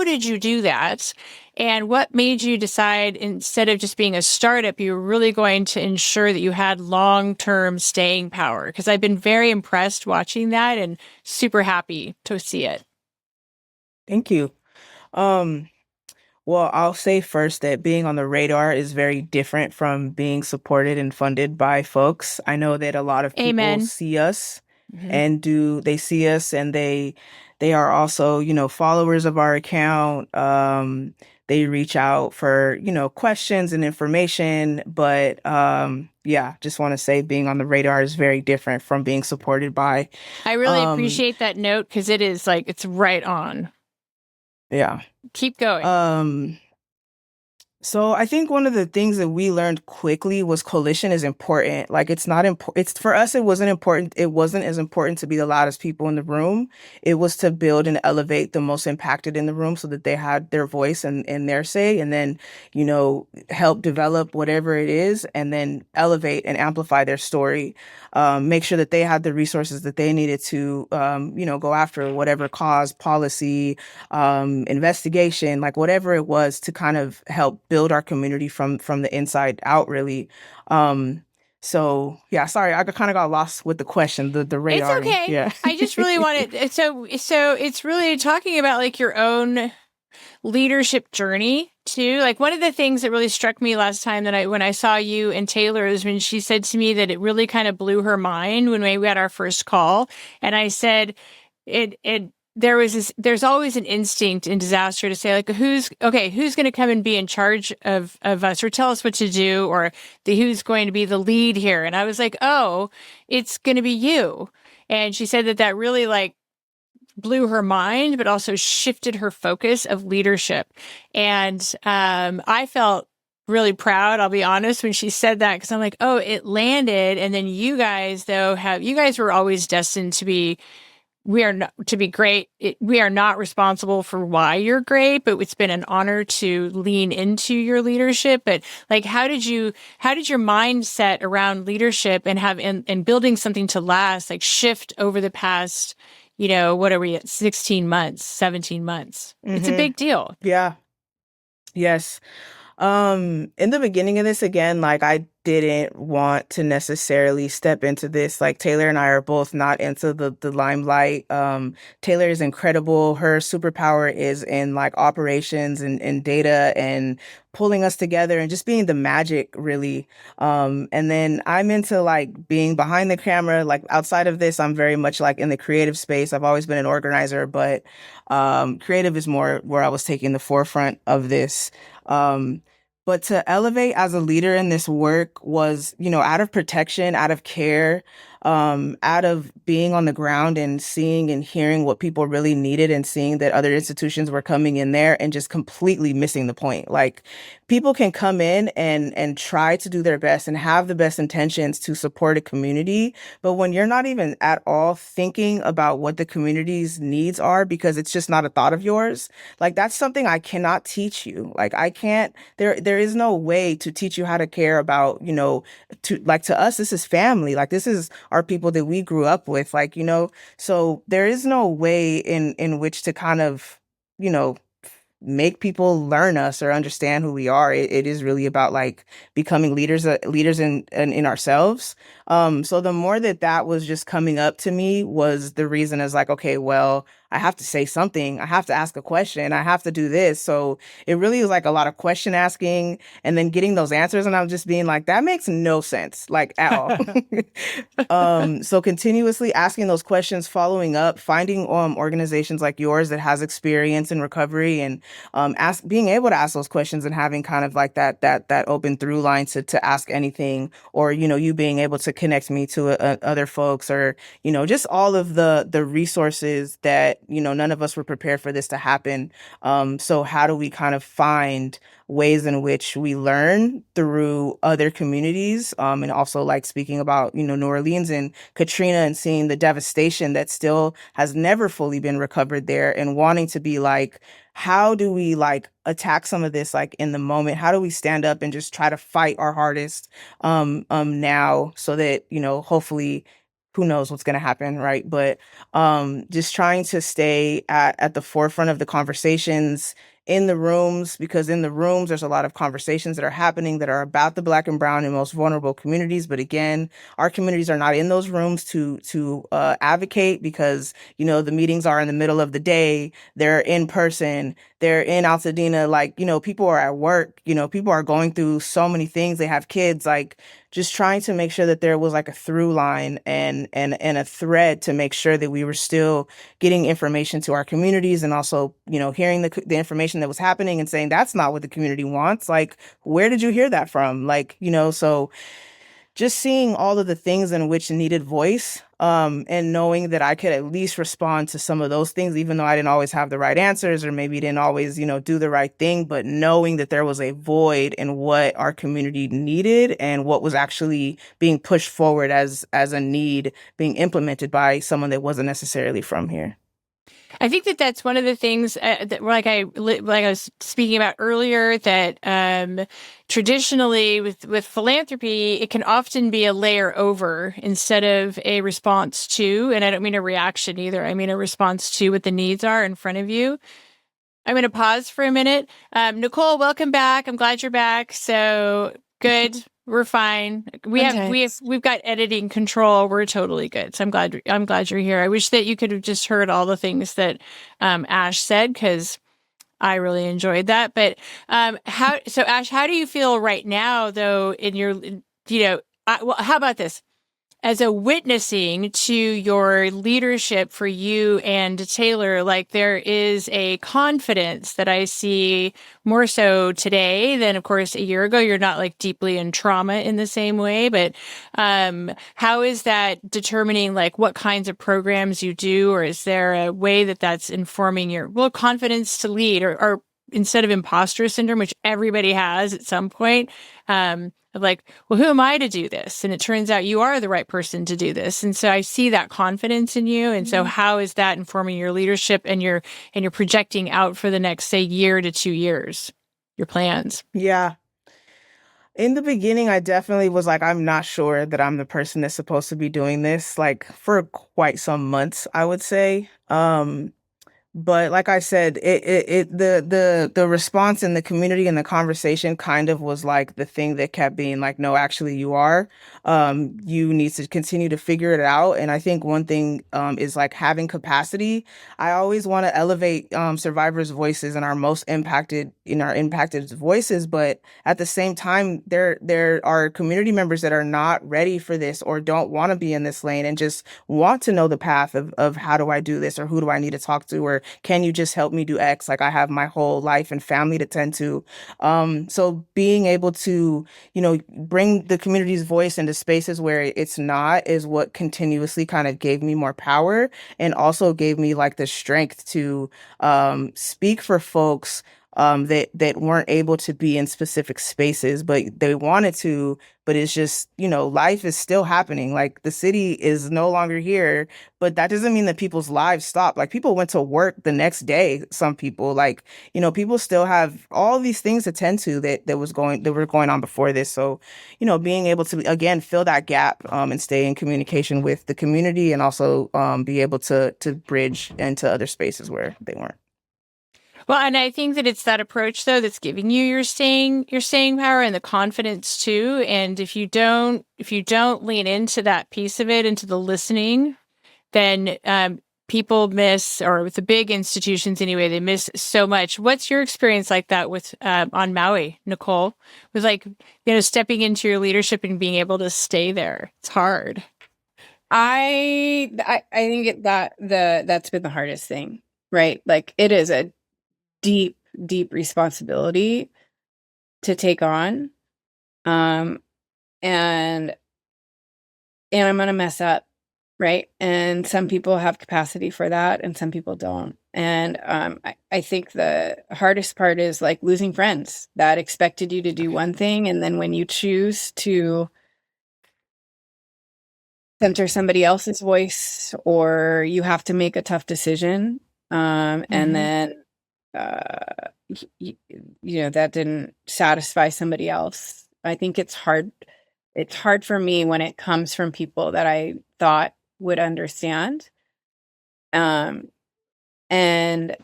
S1: did you do that? And what made you decide instead of just being a startup, you were really going to ensure that you had long-term staying power? Because I've been very impressed watching that and super happy to see it.
S2: Thank you. Well, I'll say first that being on the radar is very different from being supported and funded by folks. I know that a lot of people
S1: Amen.
S2: see us
S1: Mhm.
S2: and they see us and they are also, followers of our account. They reach out for, questions and information, but yeah, just want to say being on the radar is very different from being supported by.
S1: I really appreciate that note because it is like it's right on.
S2: Yeah.
S1: Keep going.
S2: So I think one of the things that we learned quickly was coalition is important. Like it's not important. It's for us. It wasn't important. It wasn't as important to be the loudest people in the room. It was to build and elevate the most impacted in the room so that they had their voice and their say, and then, help develop whatever it is and then elevate and amplify their story. Make sure that they had the resources that they needed to, go after whatever cause, policy, investigation, like whatever it was to kind of help build our community from the inside out, really. So yeah, sorry, I kind of got lost with the question, the radar.
S1: It's okay.
S2: Yeah.
S1: I just really wanted, so it's really talking about like your own leadership journey too. Like one of the things that really struck me last time when I saw you and Taylor is when she said to me that it really kind of blew her mind when we had our first call. And I said, there's always an instinct in disaster to say like, who's going to come and be in charge of us or tell us what to do or who's going to be the lead here. And I was like, oh, it's going to be you. And she said that really like blew her mind, but also shifted her focus of leadership. And I felt really proud, I'll be honest, when she said that, because I'm like, oh, it landed. And then you guys, though, you guys were always destined to be great. We are not responsible for why you're great, but it's been an honor to lean into your leadership. But like, how did your mindset around leadership and building something to last, like shift over the past, what are we at 16 months, 17 months? Mm-hmm. It's a big deal.
S2: Yeah. Yes. In the beginning of this, again, like I didn't want to necessarily step into this. Like Taylor and I are both not into the limelight. Taylor is incredible. Her superpower is in like operations and data and pulling us together and just being the magic, really. And then I'm into like being behind the camera. Like outside of this, I'm very much like in the creative space. I've always been an organizer, but creative is more where I was taking the forefront of this. But to elevate as a leader in this work was, out of protection, out of care. out of being on the ground and seeing and hearing what people really needed and seeing that other institutions were coming in there and just completely missing the point. Like, people can come in and try to do their best and have the best intentions to support a community, but when you're not even at all thinking about what the community's needs are because it's just not a thought of yours, like, that's something I cannot teach you. Like, I can't, there is no way to teach you how to care about, to us, this is family. Like, this is our people that we grew up with, like, so there is no way in which to kind of, you know, make people learn us or understand who we are. It is really about like becoming leaders in ourselves. So the more that was just coming up to me was the reason is like, okay, well, I have to say something. I have to ask a question. I have to do this. So it really was like a lot of question asking and then getting those answers. And I'm just being like, that makes no sense, like, at all. So continuously asking those questions, following up, finding organizations like yours that has experience in recovery and being able to ask those questions and having kind of like that open through line to ask anything, or, you being able to connect me to other folks, or, just all of the resources that, none of us were prepared for this to happen. So how do we kind of find ways in which we learn through other communities, and also like speaking about, New Orleans and Katrina and seeing the devastation that still has never fully been recovered there, and wanting to be like, how do we like attack some of this like in the moment? How do we stand up and just try to fight our hardest now, so that, hopefully, who knows what's going to happen, right? But just trying to stay at the forefront of the conversations in the rooms, because in the rooms there's a lot of conversations that are happening that are about the Black and brown and most vulnerable communities. But again, our communities are not in those rooms to advocate, because the meetings are in the middle of the day, they're in person, they're in Altadena, like, people are at work, people are going through so many things, they have kids, like, just trying to make sure that there was like a through line and a thread to make sure that we were still getting information to our communities, and also, hearing the information that was happening and saying that's not what the community wants. Like, where did you hear that from? Like, so just seeing all of the things in which needed voice, and knowing that I could at least respond to some of those things, even though I didn't always have the right answers, or maybe didn't always, do the right thing, but knowing that there was a void in what our community needed and what was actually being pushed forward as a need being implemented by someone that wasn't necessarily from here.
S1: I think that's one of the things that, like I was speaking about earlier, that traditionally with philanthropy, it can often be a layer over instead of a response to, and I don't mean a reaction either. I mean a response to what the needs are in front of you. I'm going to pause for a minute. Nicole, welcome back. I'm glad you're back. So good. We're fine. We've got editing control. We're totally good. So I'm glad you're here. I wish that you could have just heard all the things that Ash said, because I really enjoyed that. But Ash, how do you feel right now, though, in your, how about this? As a witnessing to your leadership for you and Taylor, like, there is a confidence that I see more so today than, of course, a year ago. You're not like deeply in trauma in the same way, but how is that determining like what kinds of programs you do, or is there a way that that's informing your confidence to lead, or instead of imposter syndrome, which everybody has at some point, of like, well, who am I to do this? And it turns out you are the right person to do this. And so I see that confidence in you. And so how is that informing your leadership and your projecting out for the next, say, year to 2 years, your plans?
S2: Yeah. In the beginning, I definitely was like, I'm not sure that I'm the person that's supposed to be doing this, like, for quite some months, I would say. But like I said, the response in the community and the conversation kind of was like the thing that kept being like, no, actually you are. You need to continue to figure it out. And I think one thing is like having capacity. I always want to elevate survivors' voices and our impacted voices, but at the same time, there are community members that are not ready for this, or don't want to be in this lane and just want to know the path of how do I do this, or who do I need to talk to, or can you just help me do X? Like I have my whole life and family to tend to. So being able to, bring the community's voice into spaces where it's not is what continuously kind of gave me more power and also gave me like the strength to speak for folks that weren't able to be in specific spaces, but they wanted to. But it's just, life is still happening. Like the city is no longer here, but that doesn't mean that people's lives stop. Like people went to work the next day. Some people, like, people still have all these things to tend to that were going on before this. So, being able to again fill that gap and stay in communication with the community and also be able to bridge into other spaces where they weren't.
S1: Well, and I think that it's that approach though that's giving you your staying power and the confidence too. And if you don't lean into that piece of it, into the listening, then people miss, or with the big institutions anyway, they miss so much. What's your experience like that with on Maui, Nicole? With like stepping into your leadership and being able to stay there. It's hard.
S3: I think that's been the hardest thing, right? Like it is a deep responsibility to take on. And I'm going to mess up, right? And some people have capacity for that and some people don't. And I think the hardest part is like losing friends that expected you to do one thing, and then when you choose to center somebody else's voice, or you have to make a tough decision, and then that didn't satisfy somebody else. I think it's hard. It's hard for me when it comes from people that I thought would understand. And then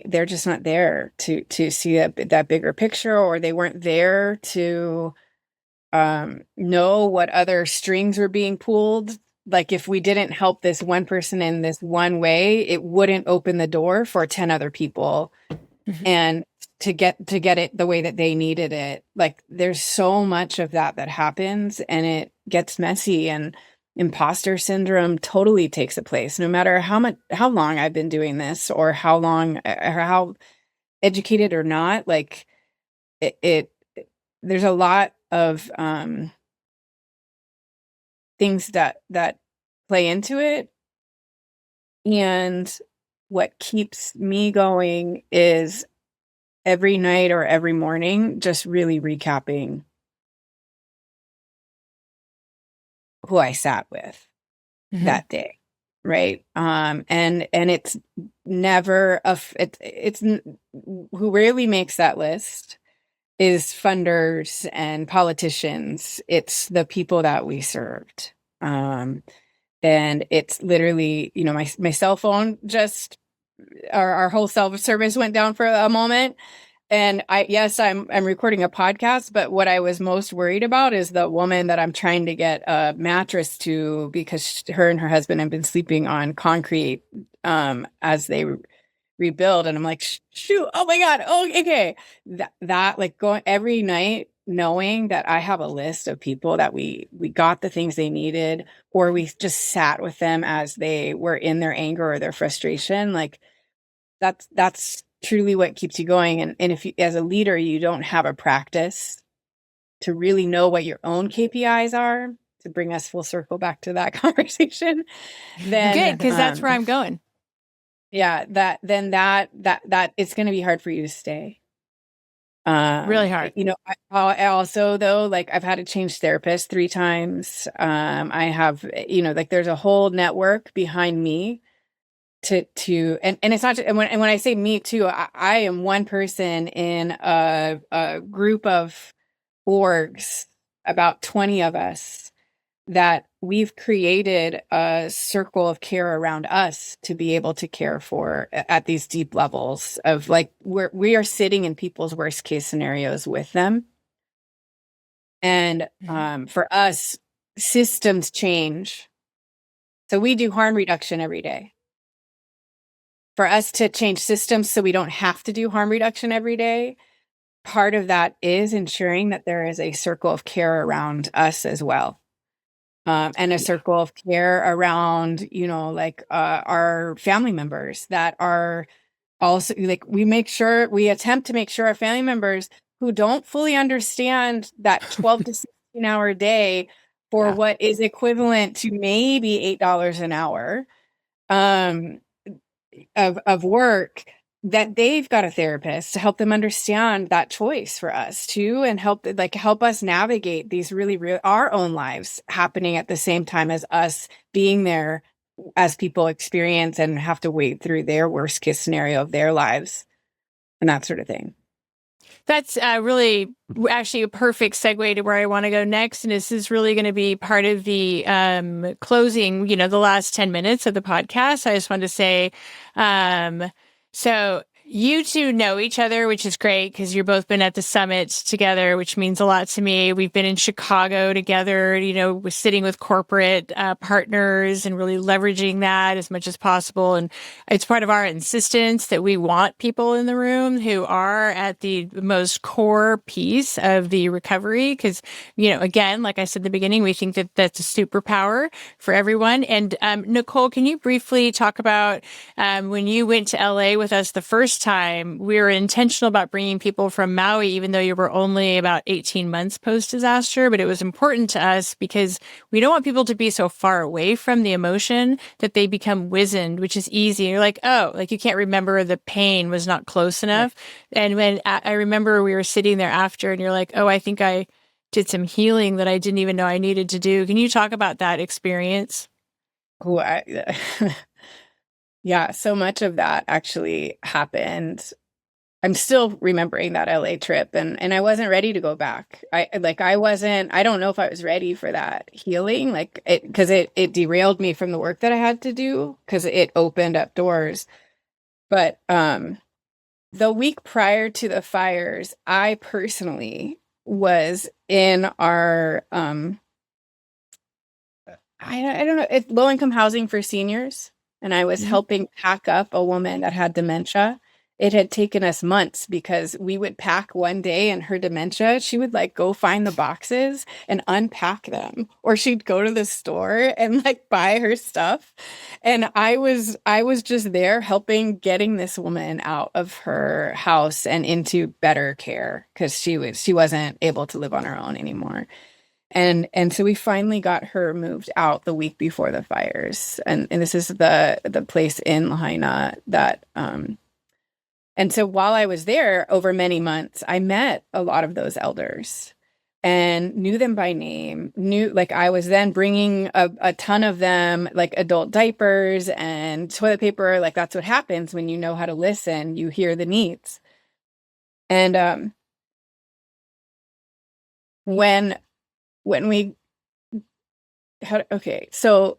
S3: they're just not there to see that bigger picture, or they weren't there to know what other strings were being pulled. Like if we didn't help this one person in this one way, it wouldn't open the door for 10 other people. And to get it the way that they needed it. Like there's so much of that happens, and it gets messy, and imposter syndrome totally takes a place, no matter how long I've been doing this, or how educated or not. Like it there's a lot of things that play into it. And what keeps me going is every night or every morning, just really recapping who I sat with that day. Right. And it's never who rarely makes that list is funders and politicians. It's the people that we served. And it's literally, my cell phone just, our whole cell service went down for a moment. And I'm recording a podcast, but what I was most worried about is the woman that I'm trying to get a mattress to, because her and her husband have been sleeping on concrete as they rebuild. And I'm like, shoot, oh my God. Oh, okay. That like going every night, knowing that I have a list of people that we got the things they needed, or we just sat with them as they were in their anger or their frustration. Like that's truly what keeps you going. And if you, as a leader, you don't have a practice to really know what your own KPIs are, to bring us full circle back to that conversation, then
S1: good, because that's where I'm going.
S3: Yeah, that it's going to be hard for you to stay.
S1: Really hard.
S3: I also, though, like I've had to change therapists 3 times. I have, like there's a whole network behind me and it's not just, and when I say me too, I am one person in a group of orgs, about 20 of us, that we've created a circle of care around us to be able to care for at these deep levels of like we are sitting in people's worst case scenarios with them. And for us, systems change. So we do harm reduction every day. For us to change systems so we don't have to do harm reduction every day, part of that is ensuring that there is a circle of care around us as well. and a circle of care around, like our family members that are also like we attempt to make sure our family members who don't fully understand that 12 to 16-hour day for what is equivalent to maybe $8 an hour of work, that they've got a therapist to help them understand that choice for us too, and help us navigate these really real our own lives happening at the same time as us being there as people experience and have to wait through their worst case scenario of their lives and that sort of thing.
S1: That's really actually a perfect segue to where I want to go next. And this is really going to be part of the closing, the last 10 minutes of the podcast. I just wanted to say, so you two know each other, which is great because you've both been at the summit together, which means a lot to me. We've been in Chicago together, we're sitting with corporate partners and really leveraging that as much as possible. And it's part of our insistence that we want people in the room who are at the most core piece of the recovery. Because, again, like I said at the beginning, we think that that's a superpower for everyone. And Nicole, can you briefly talk about when you went to LA with us the first time? We were intentional about bringing people from Maui, even though you were only about 18 months post-disaster. But it was important to us because we don't want people to be so far away from the emotion that they become wizened, which is easy. You're like, oh, like you can't remember, the pain was not close enough. Right. And when I remember we were sitting there after and you're like, oh, I think I did some healing that I didn't even know I needed to do. Can you talk about that experience?
S3: Oh, yeah, so much of that actually happened. I'm still remembering that LA trip and I wasn't ready to go back. I don't know if I was ready for that healing, because it derailed me from the work that I had to do because it opened up doors. But the week prior to the fires, I personally was in our I don't know, it's low-income housing for seniors. And I was helping pack up a woman that had dementia. It had taken us months because we would pack one day and her dementia, she would go find the boxes and unpack them, or she'd go to the store and buy her stuff. And I was just there helping getting this woman out of her house and into better care because she wasn't able to live on her own anymore. And so we finally got her moved out the week before the fires. And this is the place in Lahaina that, and so while I was there over many months, I met a lot of those elders and knew them by name, I was then bringing a ton of them, adult diapers and toilet paper. That's what happens when you know how to listen, you hear the needs. And, so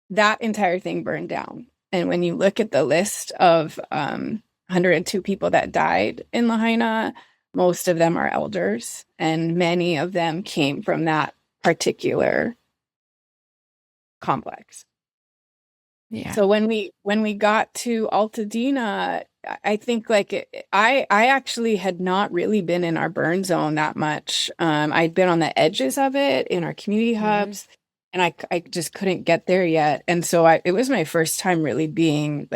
S3: that entire thing burned down. And when you look at the list of 102 people that died in Lahaina, most of them are elders, and many of them came from that particular complex. Yeah. So when we got to Altadena, I think I actually had not really been in our burn zone that much. I'd been on the edges of it in our community hubs, and I just couldn't get there yet. And so it was my first time really being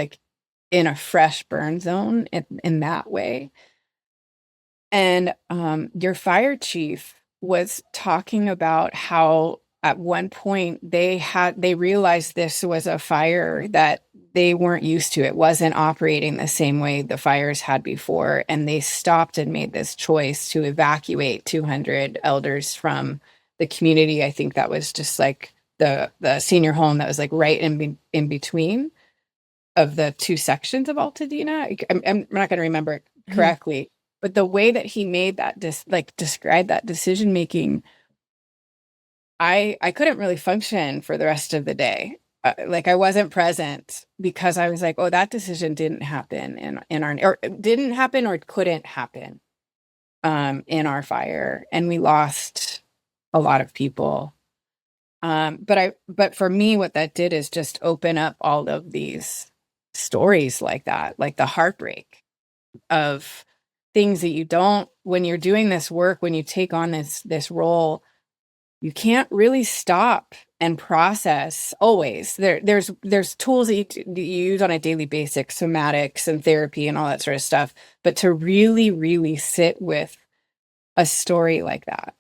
S3: in a fresh burn zone in that way. And your fire chief was talking about how at one point they realized this was a fire that they weren't used to. It wasn't operating the same way the fires had before. And they stopped and made this choice to evacuate 200 elders from the community. I think that was just the senior home that was right in between of the two sections of Altadena. I'm not going to remember it correctly, but the way that he made that described that decision making, I couldn't really function for the rest of the day. I wasn't present because I was oh, that decision didn't happen in our, or didn't happen or couldn't happen in our fire, and we lost a lot of people. But for me, what that did is just open up all of these stories like that, the heartbreak of things that you don't, when you're doing this work, when you take on this role, you can't really stop and process always. There's tools that you use on a daily basis, somatics and therapy and all that sort of stuff. But to really, really sit with a story like that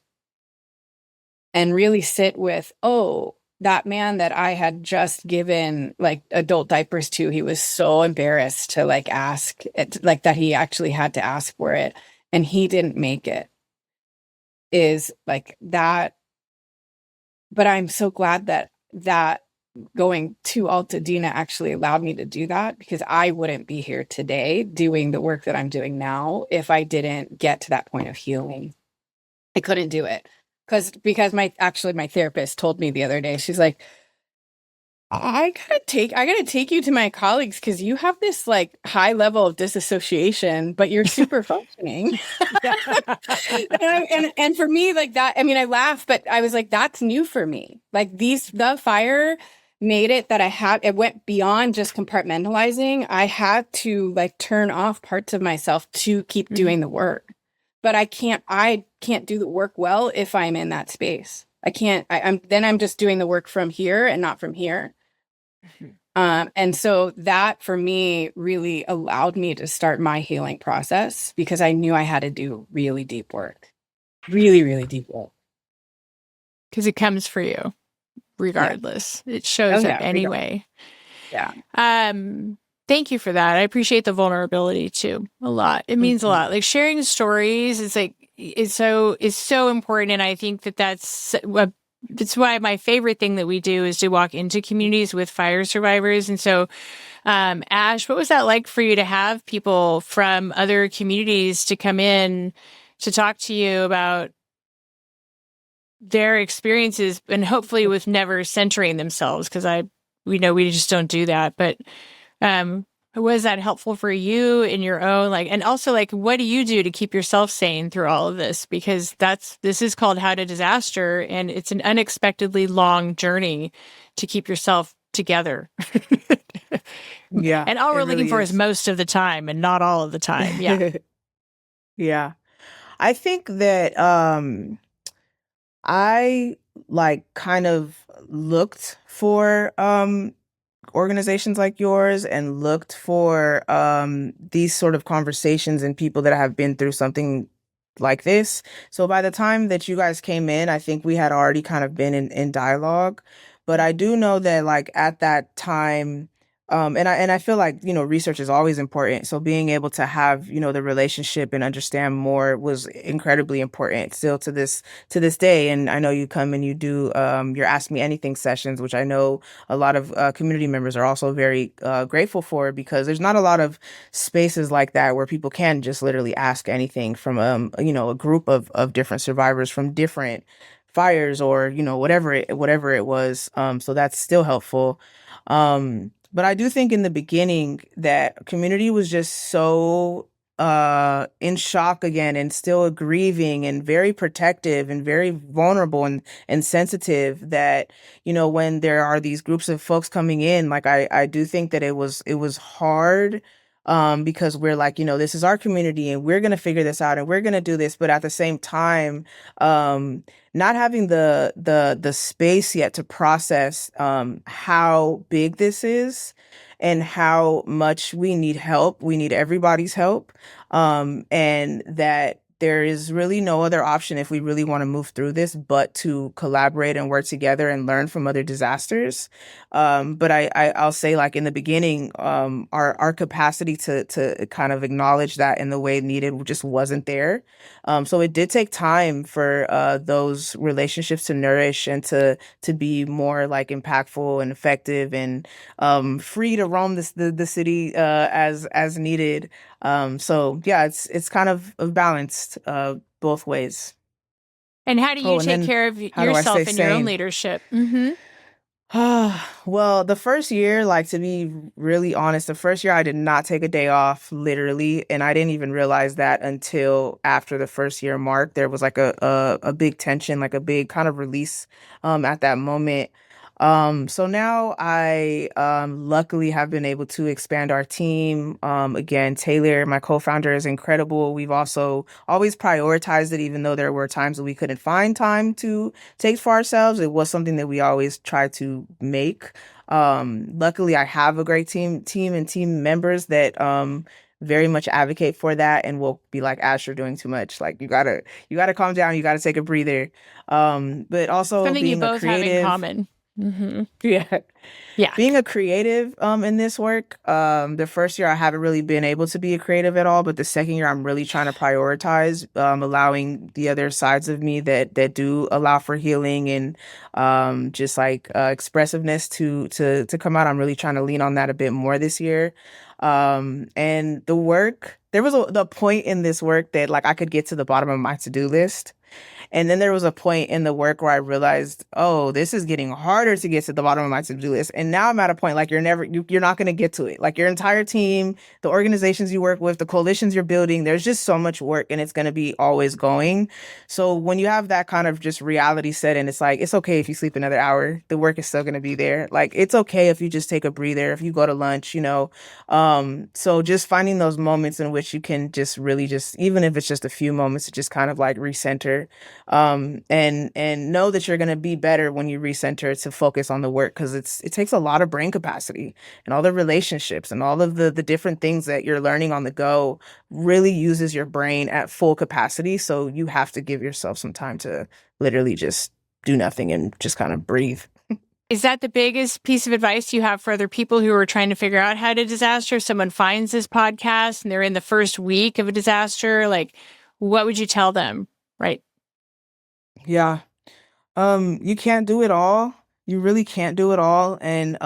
S3: and really sit with, oh, that man that I had just given like adult diapers to, he was so embarrassed to like ask it, like that he actually had to ask for it and he didn't make it, is like that. But I'm so glad that going to Altadena actually allowed me to do that, because I wouldn't be here today doing the work that I'm doing now if I didn't get to that point of healing. I couldn't do it because my therapist told me the other day, she's like, I gotta take you to my colleagues because you have this like high level of disassociation, but you're super functioning. and for me, like that, I mean, I laugh, but I was like, that's new for me. Like the fire made it that it went beyond just compartmentalizing. I had to like turn off parts of myself to keep doing the work. But I can't do the work well if I'm in that space. I can't, I'm just doing the work from here and not from here. And so that for me really allowed me to start my healing process, because I knew I had to do really deep work, really, really deep work.
S1: Because it comes for you regardless. It shows up anyway.
S3: Yeah.
S1: Thank you for that. I appreciate the vulnerability too a lot. It means a lot. Like sharing stories is so important. And I think that's why my favorite thing that we do is to walk into communities with fire survivors. And so, Ash, what was that like for you to have people from other communities to come in to talk to you about their experiences, and hopefully with never centering themselves? Because we know we just don't do that. But was that helpful for you in your own, like, and also like, what do you do to keep yourself sane through all of this? Because this is called How to Disaster, and it's an unexpectedly long journey to keep yourself together.
S2: Yeah.
S1: And all we're
S2: really
S1: looking for
S2: is
S1: is most of the time and not all of the time. Yeah.
S2: Yeah. I think that I like kind of looked for organizations like yours and looked for these sort of conversations and people that have been through something like this. So by the time that you guys came in, I think we had already kind of been in dialogue. But I do know that like at that time, and I feel like, research is always important. So being able to have, the relationship and understand more was incredibly important still to this day. And I know you come and you do your Ask Me Anything sessions, which I know a lot of community members are also very grateful for, because there's not a lot of spaces like that where people can just literally ask anything from a group of different survivors from different fires or whatever it was. So that's still helpful. But I do think in the beginning that community was just so in shock again, and still grieving and very protective and very vulnerable and sensitive, that when there are these groups of folks coming in, like I do think that it was hard, because we're like, this is our community and we're gonna figure this out and we're gonna do this, but at the same time, not having the space yet to process how big this is and how much we need help. We need everybody's help, and that there is really no other option if we really want to move through this but to collaborate and work together and learn from other disasters. But I'll say, like, in the beginning, our capacity to kind of acknowledge that in the way needed just wasn't there. So it did take time for those relationships to nourish and to be more like impactful and effective and free to roam the city as needed. So yeah, it's kind of balanced both ways.
S1: And how do you
S2: And
S1: take
S2: then
S1: care of
S2: how do I
S1: yourself
S2: stay
S1: and your own
S2: sane?
S1: leadership?
S2: Well, the first year, like, to be really honest, the first year I did not take a day off, literally, and I didn't even realize that until after the first year mark. There was like a big tension, like a big kind of release at that moment. So now I luckily have been able to expand our team. Again, Taylor, my co-founder, is incredible. We've also always prioritized it, even though there were times that we couldn't find time to take for ourselves. It was something that we always tried to make. Luckily, I have a great team and team members that very much advocate for that and will be like, Ash, you're doing too much. Like you gotta calm down. You gotta take a breather. But also
S1: Something you
S2: being a
S1: both have in
S2: creative.
S1: common. Mm-hmm.
S2: Yeah.
S1: Yeah.
S2: Being a creative in this work, the first year I haven't really been able to be a creative at all, but the second year I'm really trying to prioritize allowing the other sides of me that do allow for healing and just like expressiveness to come out. I'm really trying to lean on that a bit more this year. And the work, there was the point in this work that like I could get to the bottom of my to-do list. And then there was a point in the work where I realized, oh, this is getting harder to get to the bottom of my to-do list. And now I'm at a point like you're not going to get to it. Like your entire team, the organizations you work with, the coalitions you're building, there's just so much work and it's going to be always going. So when you have that kind of just reality set in, it's like, it's okay if you sleep another hour, the work is still going to be there. Like it's okay if you just take a breather, if you go to lunch, so just finding those moments in which you can just really just, even if it's just a few moments, to just kind of like recenter. And know that you're going to be better when you recenter to focus on the work, because it takes a lot of brain capacity, and all the relationships and all of the different things that you're learning on the go really uses your brain at full capacity. So you have to give yourself some time to literally just do nothing and just kind of breathe.
S1: Is that the biggest piece of advice you have for other people who are trying to figure out how to disaster? If someone finds this podcast and they're in the first week of a disaster, like what would you tell them? Right.
S2: Yeah. You can't do it all. You really can't do it all. And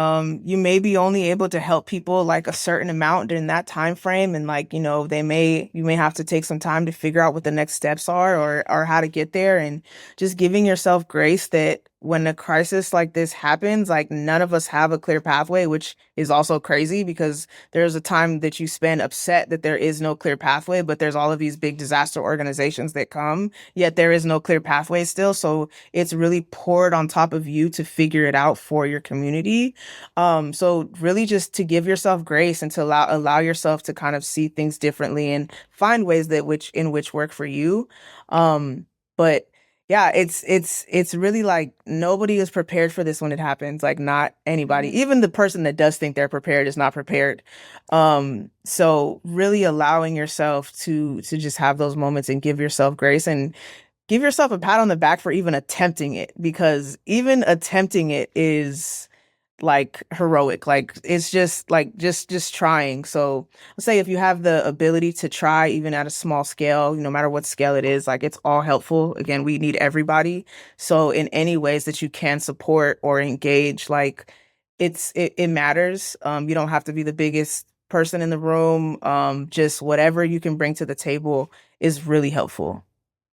S2: you may be only able to help people like a certain amount during that time frame. And like, you may have to take some time to figure out what the next steps are or how to get there, and just giving yourself grace that when a crisis like this happens, like none of us have a clear pathway, which is also crazy because there's a time that you spend upset that there is no clear pathway, but there's all of these big disaster organizations that come, yet there is no clear pathway still. So it's really poured on top of you to figure it out for your community. So really just to give yourself grace and to allow yourself to kind of see things differently and find ways in which work for you. But yeah, it's really like nobody is prepared for this when it happens. Like not anybody, even the person that does think they're prepared is not prepared. So really allowing yourself to just have those moments and give yourself grace and give yourself a pat on the back for even attempting it, because even attempting it is like heroic. Like it's just like just trying. So let's say if you have the ability to try even at a small scale, no matter what scale it is, like it's all helpful. Again, we need everybody. So in any ways that you can support or engage, like it matters. You don't have to be the biggest person in the room. Just whatever you can bring to the table is really helpful.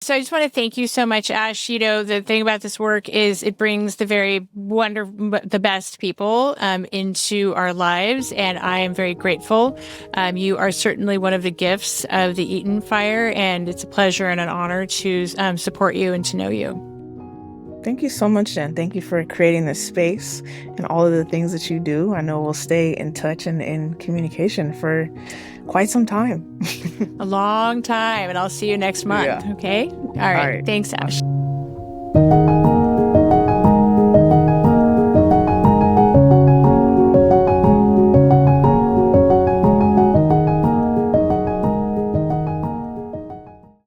S1: So I just want to thank you so much, Ash. The thing about this work is it brings the best people into our lives, and I am very grateful. You are certainly one of the gifts of the Eaton Fire, and it's a pleasure and an honor to support you and to know you.
S2: Thank you so much, Jen. Thank you for creating this space and all of the things that you do. I know we'll stay in touch and in communication for quite some time.
S1: A long time, and I'll see you next month.
S2: Yeah.
S1: Okay? All right. Thanks, Ash.